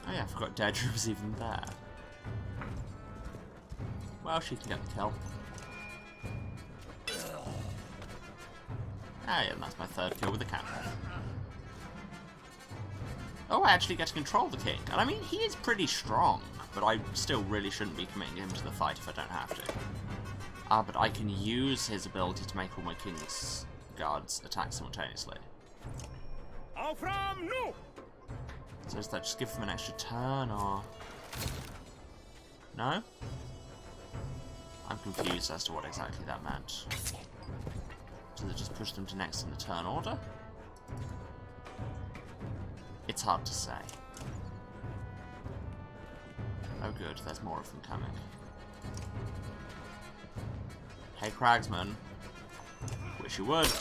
Oh yeah, I forgot Daedra was even there. Well, she can get the kill. Ah yeah, that's my 3rd kill with the cat. Oh, I actually get to control the king. And I mean, he is pretty strong, but I still really shouldn't be committing him to the fight if I don't have to. But I can use his ability to make all my king's guards attack simultaneously. So does that just give them an extra turn, or... No? I'm confused as to what exactly that meant. Does it just push them to next in the turn order? It's hard to say. Oh good, there's more of them coming. Hey Cragsman. Wish you would.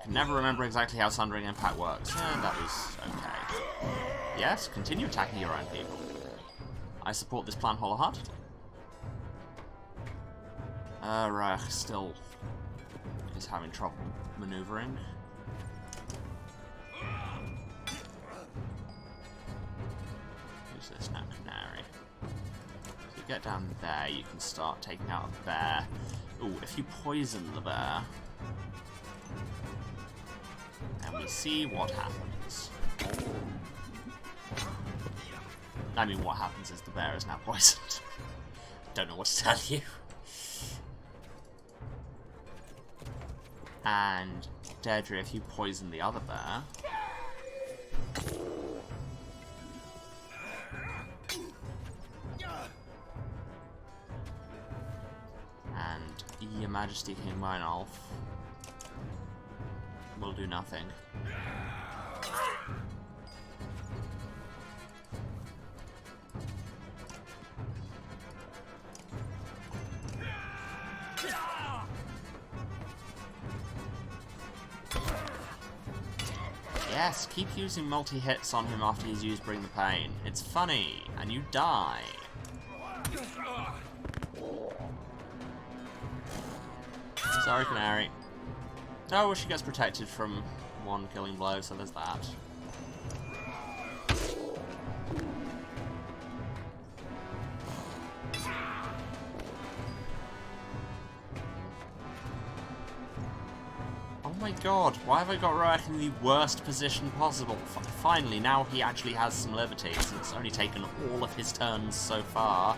Never remember exactly how Sundering Impact works. Yeah, that was okay. Yes, continue attacking your own people. I support this plan wholeheartedly. Rach still is having trouble maneuvering. Who's this now? Canary. If you get down there, you can start taking out a bear. Ooh, if you poison the bear... and we see what happens. I mean, what happens is the bear is now poisoned. Don't know what to tell you. And Deirdre, if you poison the other bear... and Your Majesty King Meinolf will do nothing. Yes, keep using multi-hits on him after he's used Bring the Pain. It's funny, and you die. Sorry, Canary. Oh, well, she gets protected from one killing blow, so there's that. Oh my god, why have I got Roek in the worst position possible? Finally, now he actually has some liberties, and it's only taken all of his turns so far.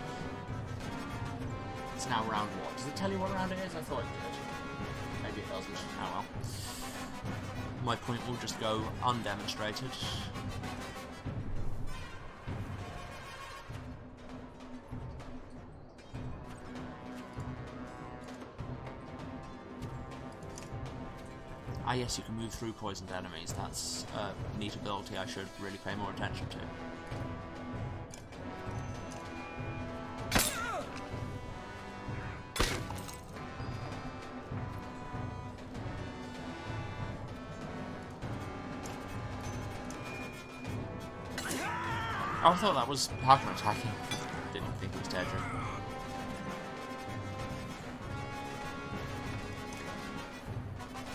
It's now round what? Does it tell you what round it is? I thought it did. Maybe it doesn't. Oh well. My point will just go undemonstrated. Ah yes, you can move through poisoned enemies. That's a neat ability I should really pay more attention to. Oh, I thought that was Parker attacking. Didn't think it was Deirdre.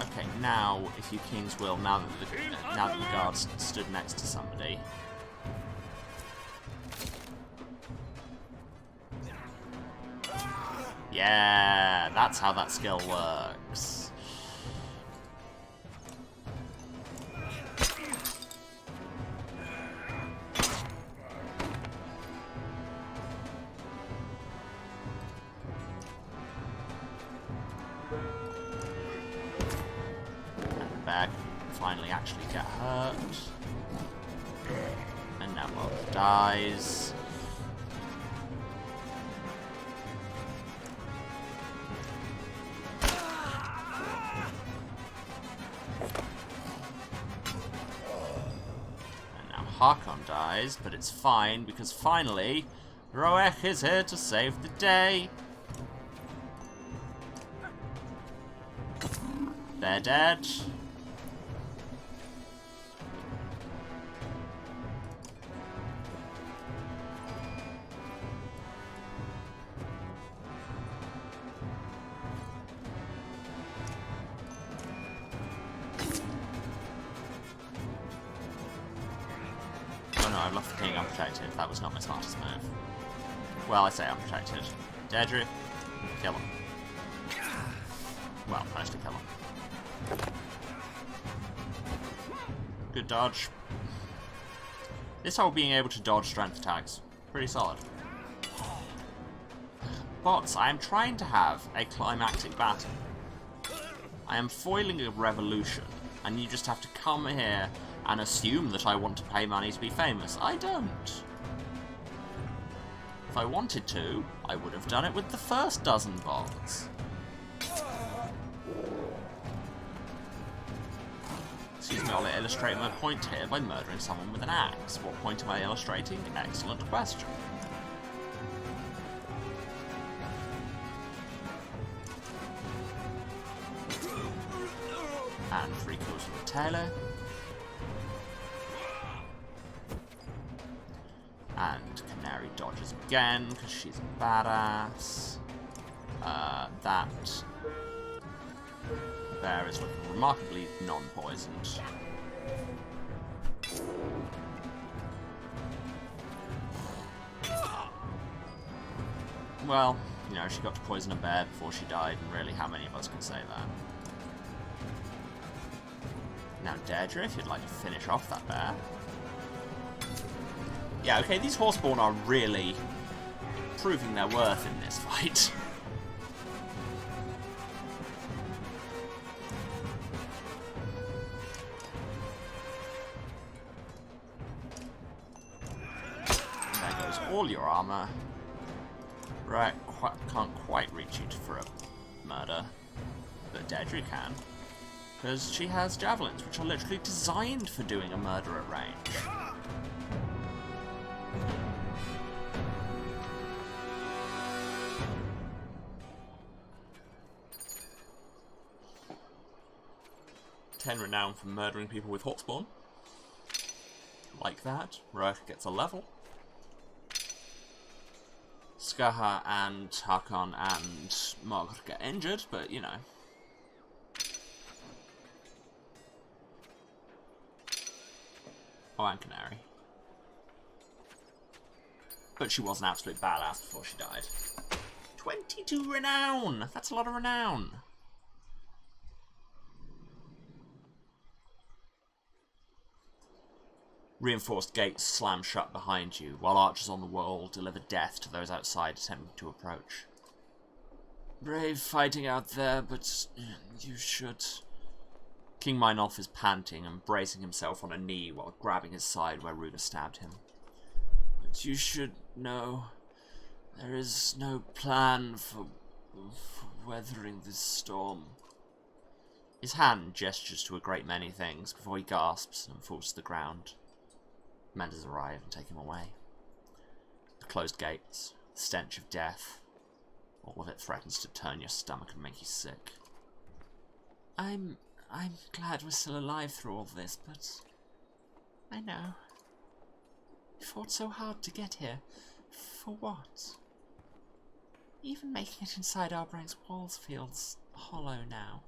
Okay, now, if you King's Will, now that the guards stood next to somebody. Yeah, that's how that skill works. Finally actually get hurt. And now Bob dies. And now Harkon dies, but it's fine because finally Roek is here to save the day. They're dead. Oh no, I've left the king unprotected. That was not my smartest move. Well, I say unprotected. Deirdre, kill him. Well, managed to kill him. Good dodge. This whole being able to dodge strength attacks, pretty solid. Bots, I am trying to have a climactic battle. I am foiling a revolution, and you just have to come here and assume that I want to pay money to be famous. I don't. If I wanted to, I would have done it with the first dozen bots. Excuse me, I'll illustrate my point here by murdering someone with an axe. What point am I illustrating? Excellent question. And 3 kills with the Taylor. And Canary dodges again, because she's a badass. That bear is looking remarkably non-poisoned. Well, you know, she got to poison a bear before she died, and really, how many of us can say that? Now, Deirdre, if you'd like to finish off that bear. Yeah, okay, these Horseborn are really proving their worth in this fight. There goes all your armor. Right, can't quite reach you for a murder, but Deirdre can. Because she has javelins, which are literally designed for doing a murder at range. Ten renown for murdering people with Hawkspawn. Like that. Rourke gets a level. Skaha and Hakon and Margaret get injured, but you know. Oh, and Canary. But she was an absolute badass before she died. 22 renown! That's a lot of renown. Reinforced gates slam shut behind you, while archers on the wall deliver death to those outside attempting to approach. Brave fighting out there, but you should... King Mynolf is panting and bracing himself on a knee while grabbing his side where Ruga stabbed him. But you should know, there is no plan for weathering this storm. His hand gestures to a great many things before he gasps and falls to the ground. Menders arrive and take him away. The closed gates, the stench of death, all of it threatens to turn your stomach and make you sick. I'm glad we're still alive through all this, but I know. We fought so hard to get here. For what? Even making it inside Arberrang's walls feels hollow now.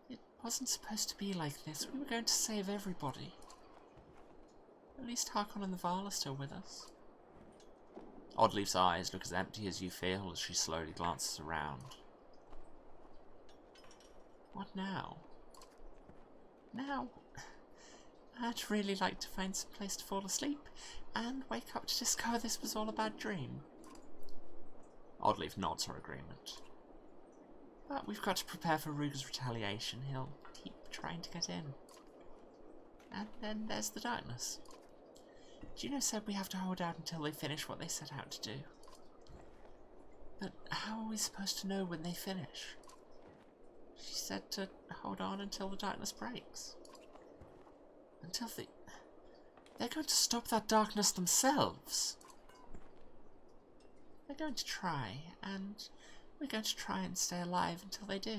It wasn't supposed to be like this. We were going to save everybody. At least Hakon and the Varl are still with us. Oddleif's eyes look as empty as you feel as she slowly glances around. What now? Now, I'd really like to find some place to fall asleep and wake up to discover this was all a bad dream. Oddleif nods her agreement. But we've got to prepare for Ruger's retaliation. He'll keep trying to get in. And then there's the darkness. Juno said we have to hold out until they finish what they set out to do. But how are we supposed to know when they finish? She said to hold on until the darkness breaks. Until they're going to stop that darkness themselves. They're going to try, and we're going to try and stay alive until they do.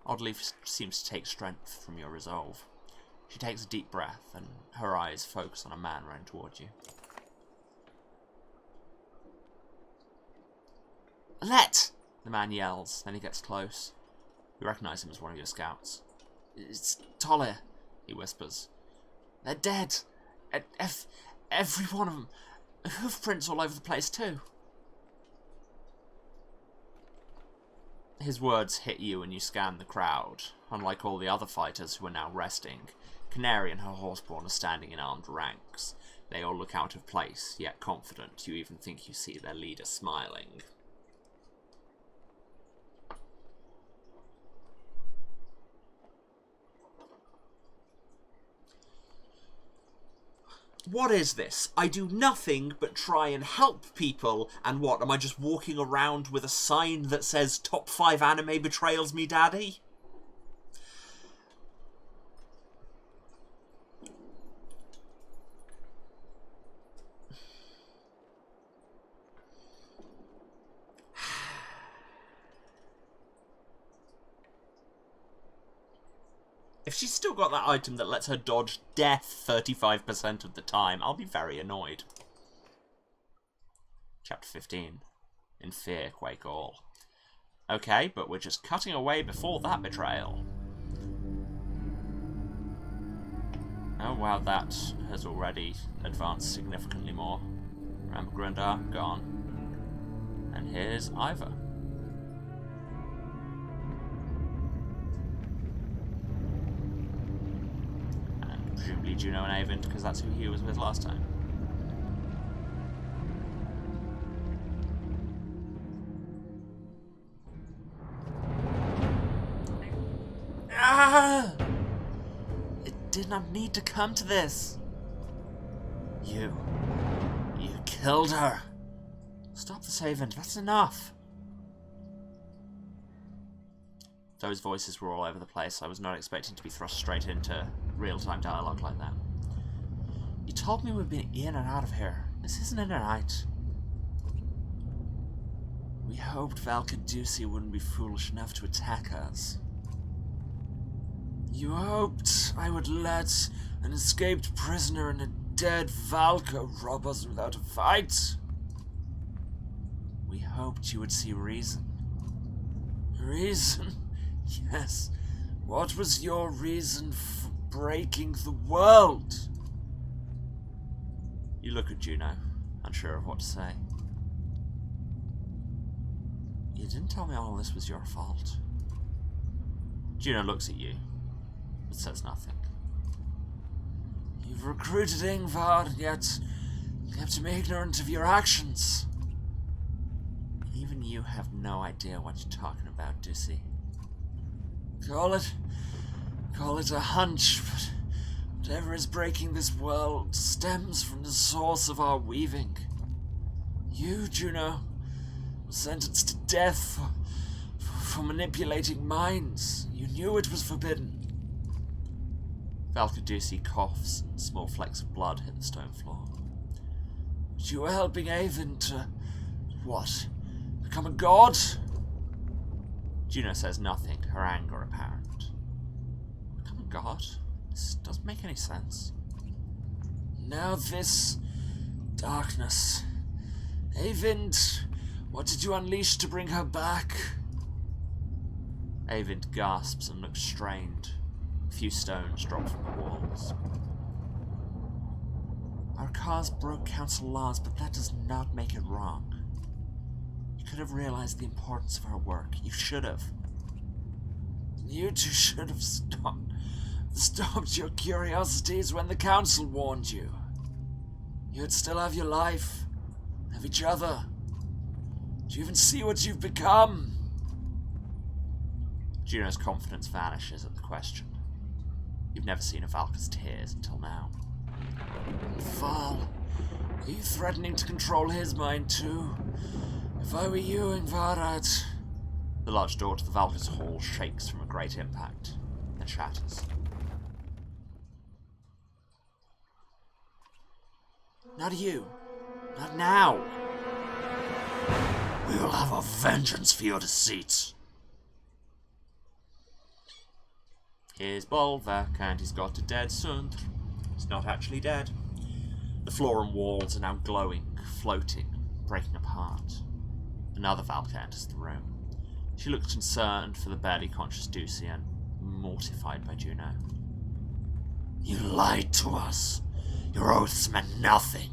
Oddleif seems to take strength from your resolve. She takes a deep breath, and her eyes focus on a man running toward you. Let! The man yells, then he gets close. You recognise him as one of your scouts. It's Tolle, he whispers. They're dead. Every one of them. Hoof prints all over the place too. His words hit you and you scan the crowd. Unlike all the other fighters who are now resting, Canary and her horseborn are standing in armed ranks. They all look out of place, yet confident. You even think you see their leader smiling. What is this? I do nothing but try and help people, and what, am I just walking around with a sign that says top 5 anime betrayals me daddy? If she's still got that item that lets her dodge death 35% of the time, I'll be very annoyed. Chapter 15. In fear, quake all. Okay, but we're just cutting away before that betrayal. Oh wow, that has already advanced significantly more. Remember Grundar? Gone. And here's Ivar. Presumably Juno and Avent, because that's who he was with last time. Ah! It did not need to come to this. You killed her. Stop this, Avent. That's enough. Those voices were all over the place. I was not expecting to be thrust straight into real-time dialogue like that. You told me we'd been in and out of here. This isn't in a night. We hoped Valkadusi wouldn't be foolish enough to attack us. You hoped I would let An escaped prisoner and a dead Valka rob us without a fight? We hoped you would see reason. Reason? Yes. What was your reason for breaking the world? You look at Juno, unsure of what to say. You didn't tell me all this was your fault. Juno looks at you, but says nothing. You've recruited Ingvar, yet kept him ignorant of your actions. Even you have no idea what you're talking about, Ducey. Call it a hunch, but whatever is breaking this world stems from the source of our weaving. You, Juno, were sentenced to death for manipulating minds. You knew it was forbidden. Valka Ducey coughs and small flecks of blood hit the stone floor. But you were helping Avon to, what, become a god? Juno says nothing, her anger apparent. Become a god? This doesn't make any sense. Now this darkness. Avind, what did you unleash to bring her back? Avind gasps and looks strained. A few stones drop from the walls. Our cause broke council laws, but that does not make it wrong. You could have realized the importance of our work. You should have. You two should have stopped your curiosities when the council warned you. You'd still have your life, have each other. Do you even see what you've become? Juno's confidence vanishes at the question. You've never seen a Valka's tears until now. Val, are you threatening to control his mind too? If I were you, Ingvar, I'd... The large door to the Valka's hall shakes from a great impact, then shatters. Not you. Not now. We will have a vengeance for your deceit. Here's Bolverk, and he's got a dead son. He's not actually dead. The floor and walls are now glowing, floating, breaking apart. Another Valka enters the room. She looks concerned for the barely conscious Ducey and mortified by Juno. You lied to us. Your oaths meant nothing.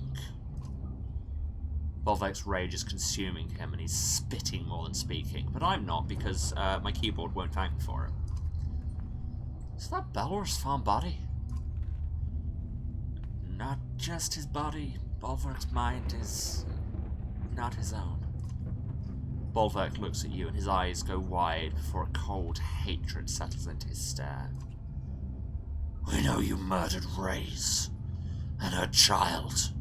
Bolverk's rage is consuming him and he's spitting more than speaking, but I'm not because my keyboard won't thank me for it. Is that Belor's farm body? Not just his body. Bolverk's mind is not his own. Bolverk looks at you and his eyes go wide before a cold hatred settles into his stare. We know you murdered Reyes and her child.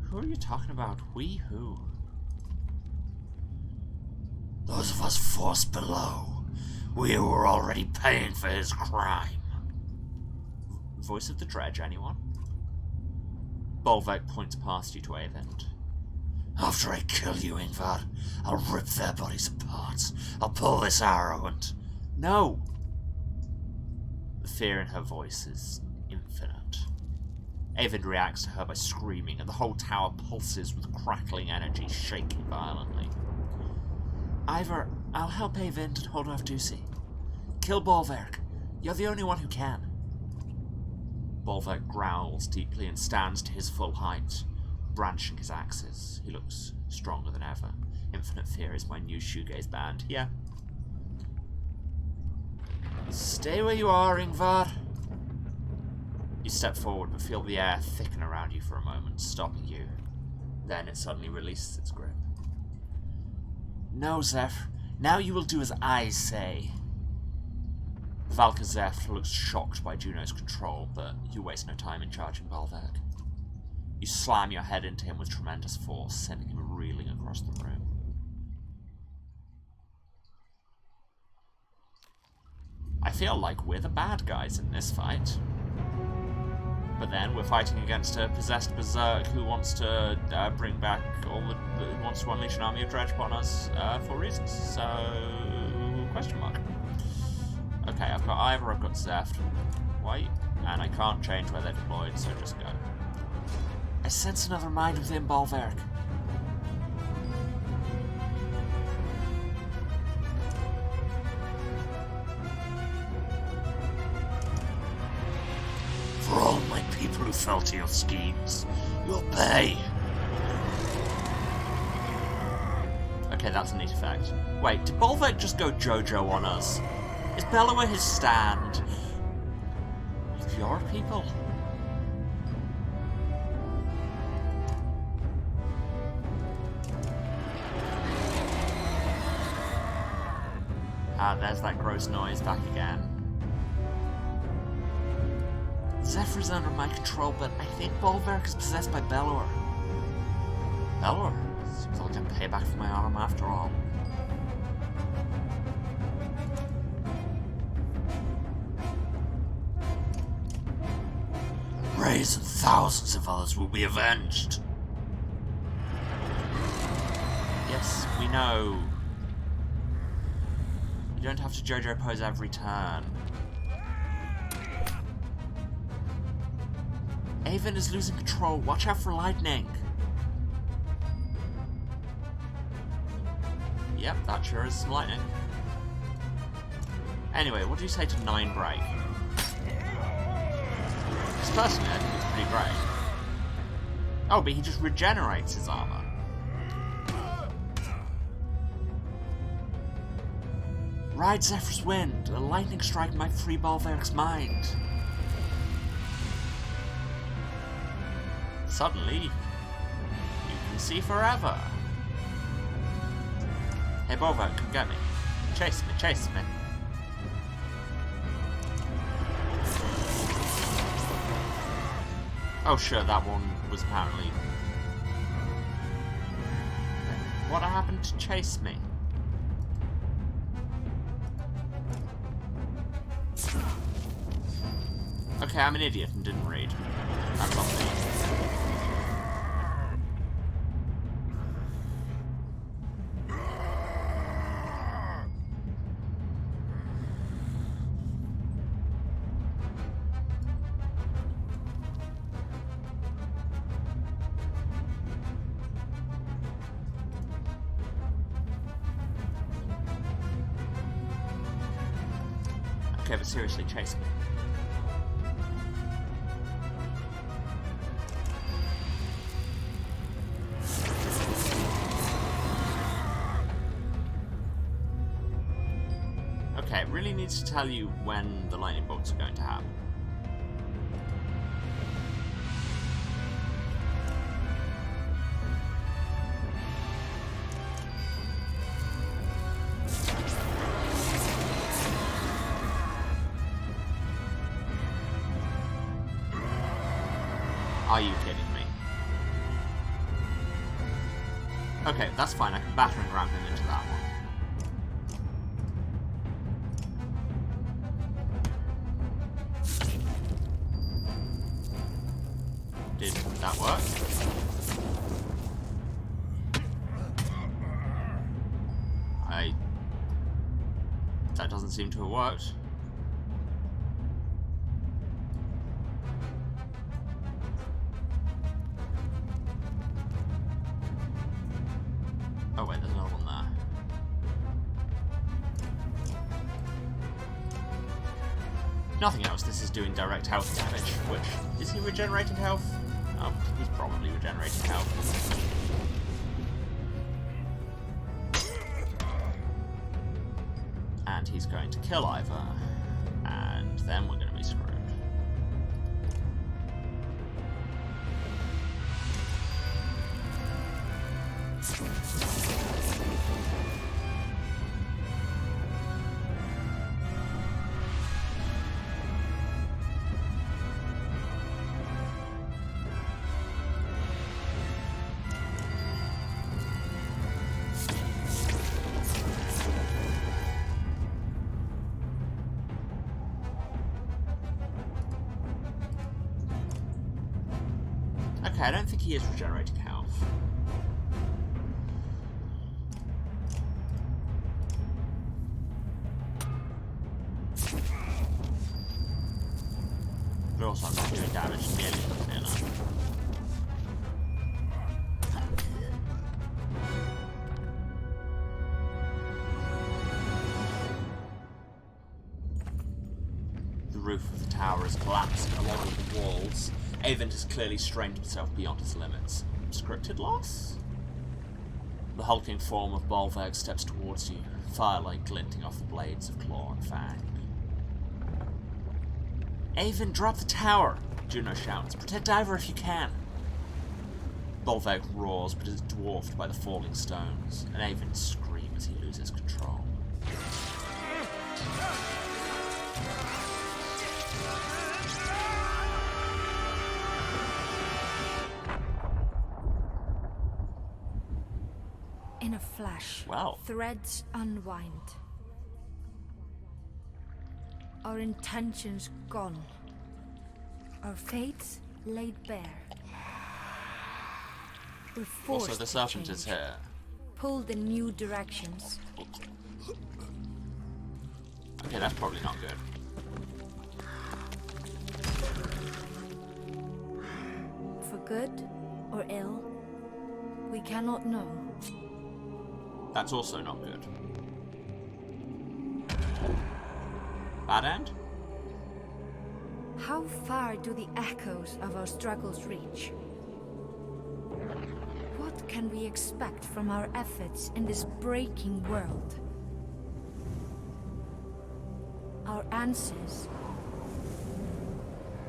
Who are you talking about? We who? Those of us forced below. We who were already paying for his crime. Voice of the Dredge, anyone? Bolverk points past you to Avend. After I kill you, Ingvar, I'll rip their bodies apart. I'll pull this arrow and... No! The fear in her voice is infinite. Avend reacts to her by screaming, and the whole tower pulses with crackling energy, shaking violently. Ivor, I'll help Avend and hold off Ducey. Kill Bolverk. You're the only one who can. Bolverk growls deeply and stands to his full height, branching his axes. He looks stronger than ever. Infinite Fear is my new shoegaze band. Yeah. Stay where you are, Ingvar. You step forward but feel the air thicken around you for a moment, stopping you. Then it suddenly releases its grip. No, Zeph. Now you will do as I say. Valka Zeph looks shocked by Juno's control, but you waste no time in charging Bolverk. You slam your head into him with tremendous force, sending him reeling across the room. I feel like we're the bad guys in this fight. But then we're fighting against a possessed berserk who wants to bring back who wants to unleash an army of dredge upon us for reasons. So, question mark. Okay, I've got Ivor, I've got Zeft. Wait, and I can't change where they're deployed, so just go. I sense another mind within Bolverk. For all my people who fell to your schemes, you'll pay. Okay, that's a neat effect. Wait, did Bolverk just go JoJo on us? Is Bellower his stand? With your people? Ah, there's that gross noise back again. Zephyr's under my control, but I think Bolverk is possessed by Bellower. Bellower? Seems like I'm payback for my arm after all. Rays and thousands of others will be avenged. Yes, we know. You don't have to JoJo pose every turn. Avon is losing control. Watch out for lightning. Yep, that sure is some lightning. Anyway, what do you say to 9 break? Because personally, I think it's pretty great. Oh, but he just regenerates his armor. Ride Zephyr's wind. A lightning strike might free Bolverk's mind. Suddenly, you can see forever. Hey, Bolverk, come get me. Chase me, chase me. Oh, sure, that one was apparently... What happened to chase me? Okay, I'm an idiot and didn't read. That's on me. Okay, but seriously, chase me. Okay, it really needs to tell you when the lightning bolts are going to happen. Are you kidding me? Okay, that's fine. I can battering ram him into that one. Did that work? That doesn't seem to have worked. Oh wait, there's another one there. Nothing else, this is doing direct health damage, which... Is he regenerating health? Oh, he's probably regenerating health. And he's going to kill Ivor. And then we're going to be screwed. Okay, I don't think he is regenerating health. also I'm not doing damage nearly enough. The roof of the tower is collapsing along with the walls. Avent has clearly strained himself beyond his limits. Scripted loss? The hulking form of Bolverg steps towards you, firelight glinting off the blades of claw and fang. Avent, drop the tower! Juno shouts. Protect Ivor if you can! Bolverg roars, but is dwarfed by the falling stones, and Avent screams as he loses control. In a flash, Wow. threads unwind. Our intentions gone. Our fates laid bare. We're forced Also, the to serpent change, is here. pulled in new directions. Okay, that's probably not good. For good or ill, we cannot know. That's also not good. Bad end? How far do the echoes of our struggles reach? What can we expect from our efforts in this breaking world? Our answers,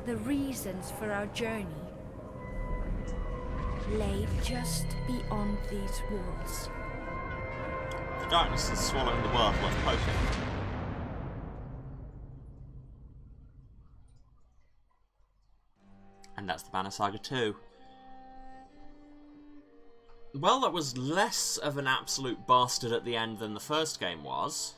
the reasons for our journey, lay just beyond these walls. The darkness is swallowing the world worth poking. And that's the Banner Saga 2. Well, that was less of an absolute bastard at the end than the first game was.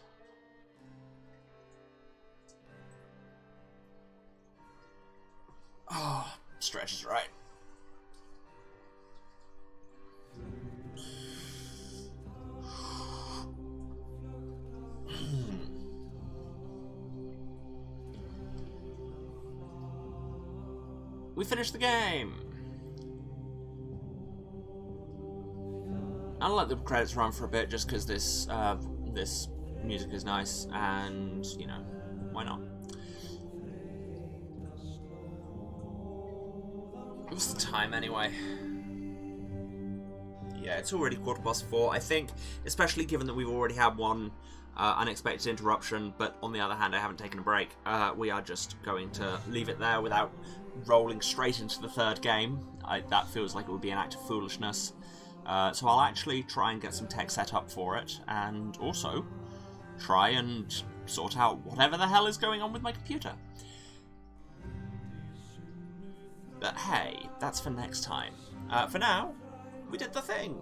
Oh, Stretch is right. We finished the game! I'll let the credits run for a bit just because this music is nice and, you know, why not? What's the time anyway? Yeah, it's already 4:15. I think, especially given that we've already had one unexpected interruption, but on the other hand I haven't taken a break, we are just going to leave it there without rolling straight into the third game. That feels like it would be an act of foolishness. So I'll actually try and get some tech set up for it, and also try and sort out whatever the hell is going on with my computer. But hey, that's for next time. For now, we did the thing.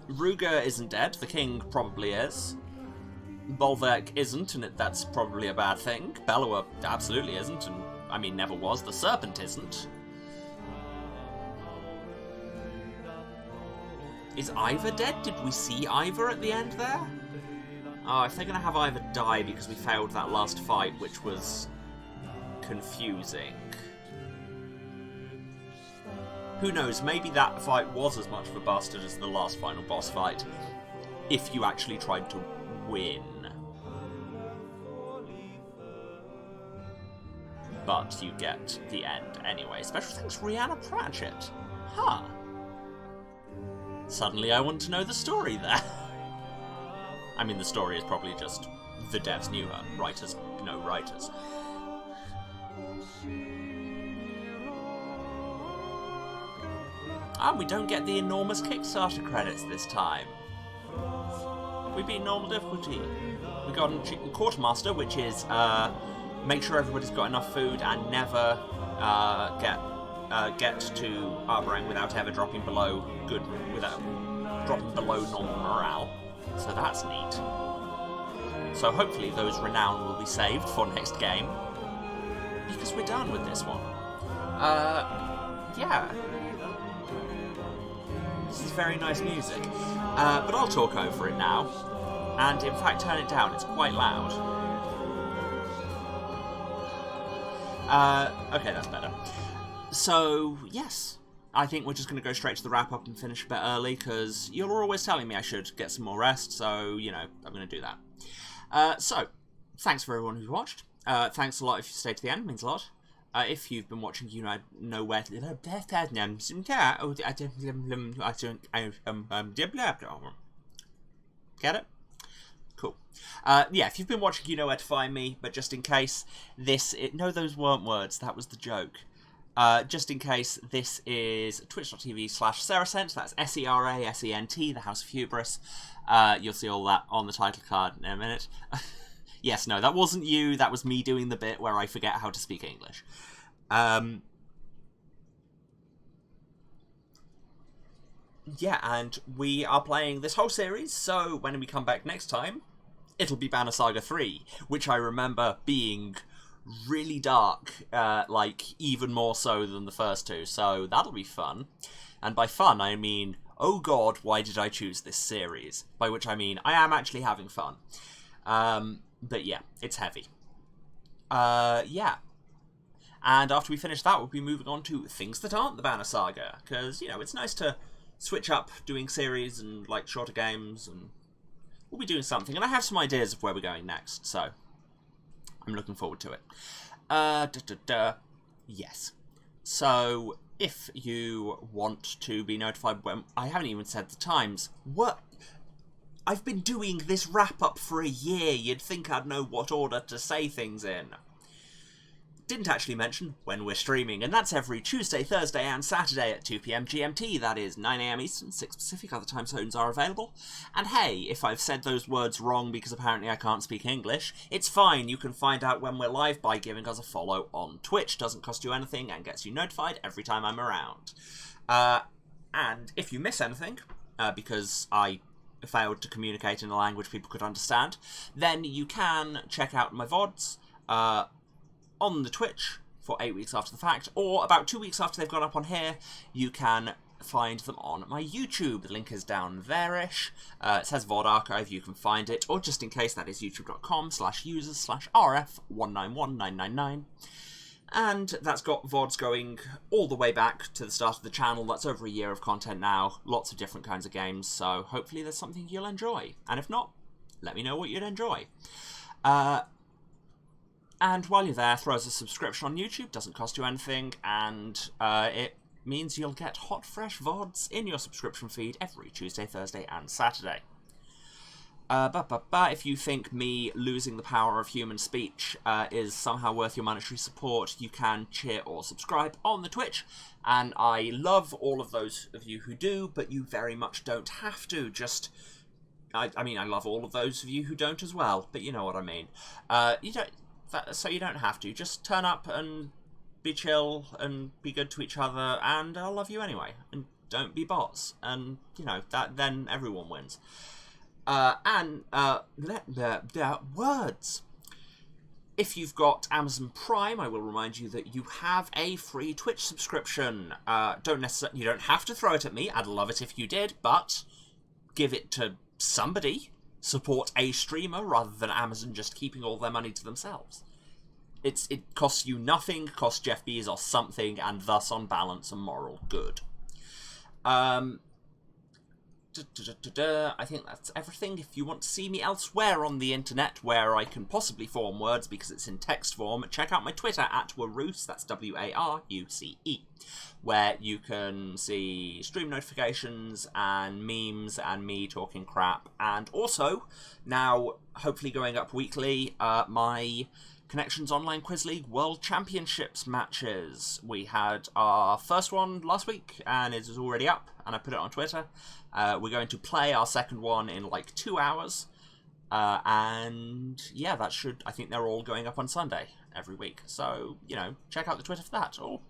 Ruger isn't dead, the king probably is. Bolverk isn't, and that's probably a bad thing. Bellower absolutely isn't, and I mean never was. The serpent isn't. Is Ivor dead? Did we see Ivor at the end there? Oh, if they're going to have Ivor die because we failed that last fight, which was confusing. Who knows, maybe that fight was as much of a bastard as the last final boss fight, if you actually tried to win. But you get the end anyway. Special thanks, Rihanna Pratchett. Huh. Suddenly I want to know the story there. I mean, the story is probably just the devs knew her. Writers know writers. And we don't get the enormous Kickstarter credits this time. We beat normal difficulty. We got a chicken quartermaster, which is make sure everybody's got enough food and never get to Arberrang without ever dropping below normal morale. So that's neat. So hopefully those renown will be saved for next game, because we're done with this one. Yeah. This is very nice music. But I'll talk over it now. And in fact turn it down, it's quite loud. Okay, that's better. So, yes. I think we're just going to go straight to the wrap-up and finish a bit early, because you're always telling me I should get some more rest, so, you know, I'm going to do that. So, thanks for everyone who's watched. Thanks a lot if you stayed to the end, means a lot. If you've been watching, you know where to... Get it? Cool. Yeah, if you've been watching, you know where to find me, but just in case no, those weren't words, that was the joke. Just in case, this is twitch.tv/Serasent, that's SERASENT, the House of Hubris. You'll see all that on the title card in a minute. Yes, no, that wasn't you, that was me doing the bit where I forget how to speak English. Yeah, and we are playing this whole series, so when we come back next time, it'll be Banner Saga 3, which I remember being really dark, like, even more so than the first two, so that'll be fun. And by fun, I mean, oh god, why did I choose this series? By which I mean, I am actually having fun. But yeah, it's heavy. Yeah. And after we finish that, we'll be moving on to things that aren't the Banner Saga, because, you know, it's nice to switch up doing series and, like, shorter games, and we'll be doing something. And I have some ideas of where we're going next, so I'm looking forward to it. Yes. So, if you want to be notified when... I haven't even said the times. What? I've been doing this wrap-up for a year. You'd think I'd know what order to say things in. Didn't actually mention when we're streaming, and that's every Tuesday, Thursday, and Saturday at 2 PM GMT. That is 9 AM Eastern, 6 Pacific. Other time zones are available. And hey, if I've said those words wrong because apparently I can't speak English, it's fine. You can find out when we're live by giving us a follow on Twitch. Doesn't cost you anything and gets you notified every time I'm around. And if you miss anything, because I failed to communicate in a language people could understand, then you can check out my VODs on the Twitch for 8 weeks after the fact, or about 2 weeks after they've gone up on here, you can find them on my YouTube. The link is down there-ish. It says VOD Archive, you can find it, or just in case, that is youtube.com/users/rf191999. And that's got VODs going all the way back to the start of the channel. That's over a year of content now, lots of different kinds of games, so hopefully there's something you'll enjoy. And if not, let me know what you'd enjoy. And while you're there, throw us a subscription on YouTube, doesn't cost you anything, and it means you'll get hot, fresh VODs in your subscription feed every Tuesday, Thursday, and Saturday. If you think me losing the power of human speech is somehow worth your monetary support, you can cheer or subscribe on the Twitch, and I love all of those of you who do, but you very much don't have to. Just, I mean, I love all of those of you who don't as well, but you know what I mean. So you don't have to. Just turn up and be chill and be good to each other, and I'll love you anyway. And don't be bots, and you know that. Then everyone wins. Words. If you've got Amazon Prime, I will remind you that you have a free Twitch subscription. You don't have to throw it at me. I'd love it if you did, but give it to somebody. Support a streamer rather than Amazon just keeping all their money to themselves. It costs you nothing, costs Jeff Bezos something, and thus on balance a moral good. I think that's everything. If you want to see me elsewhere on the internet where I can possibly form words because it's in text form, check out my Twitter at Waruce, that's WARUCE, where you can see stream notifications and memes and me talking crap, and also, now hopefully going up weekly, my Connections Online Quiz League World Championships matches. We had our first one last week, and it is already up, and I put it on Twitter. We're going to play our second one in like 2 hours, and yeah, I think they're all going up on Sunday every week, so, you know, check out the Twitter for that, or,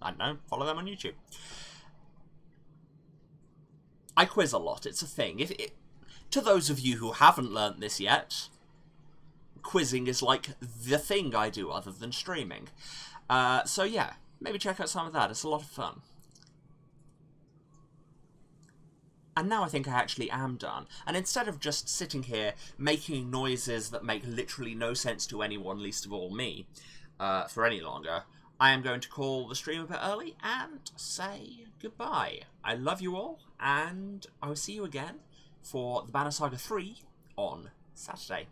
I don't know, follow them on YouTube. I quiz a lot, it's a thing. To those of you who haven't learnt this yet, quizzing is like the thing I do other than streaming. So yeah, maybe check out some of that, it's a lot of fun. And now I think I actually am done. And instead of just sitting here making noises that make literally no sense to anyone, least of all me, for any longer, I am going to call the stream a bit early and say goodbye. I love you all, and I will see you again for the Banner Saga 3 on Saturday.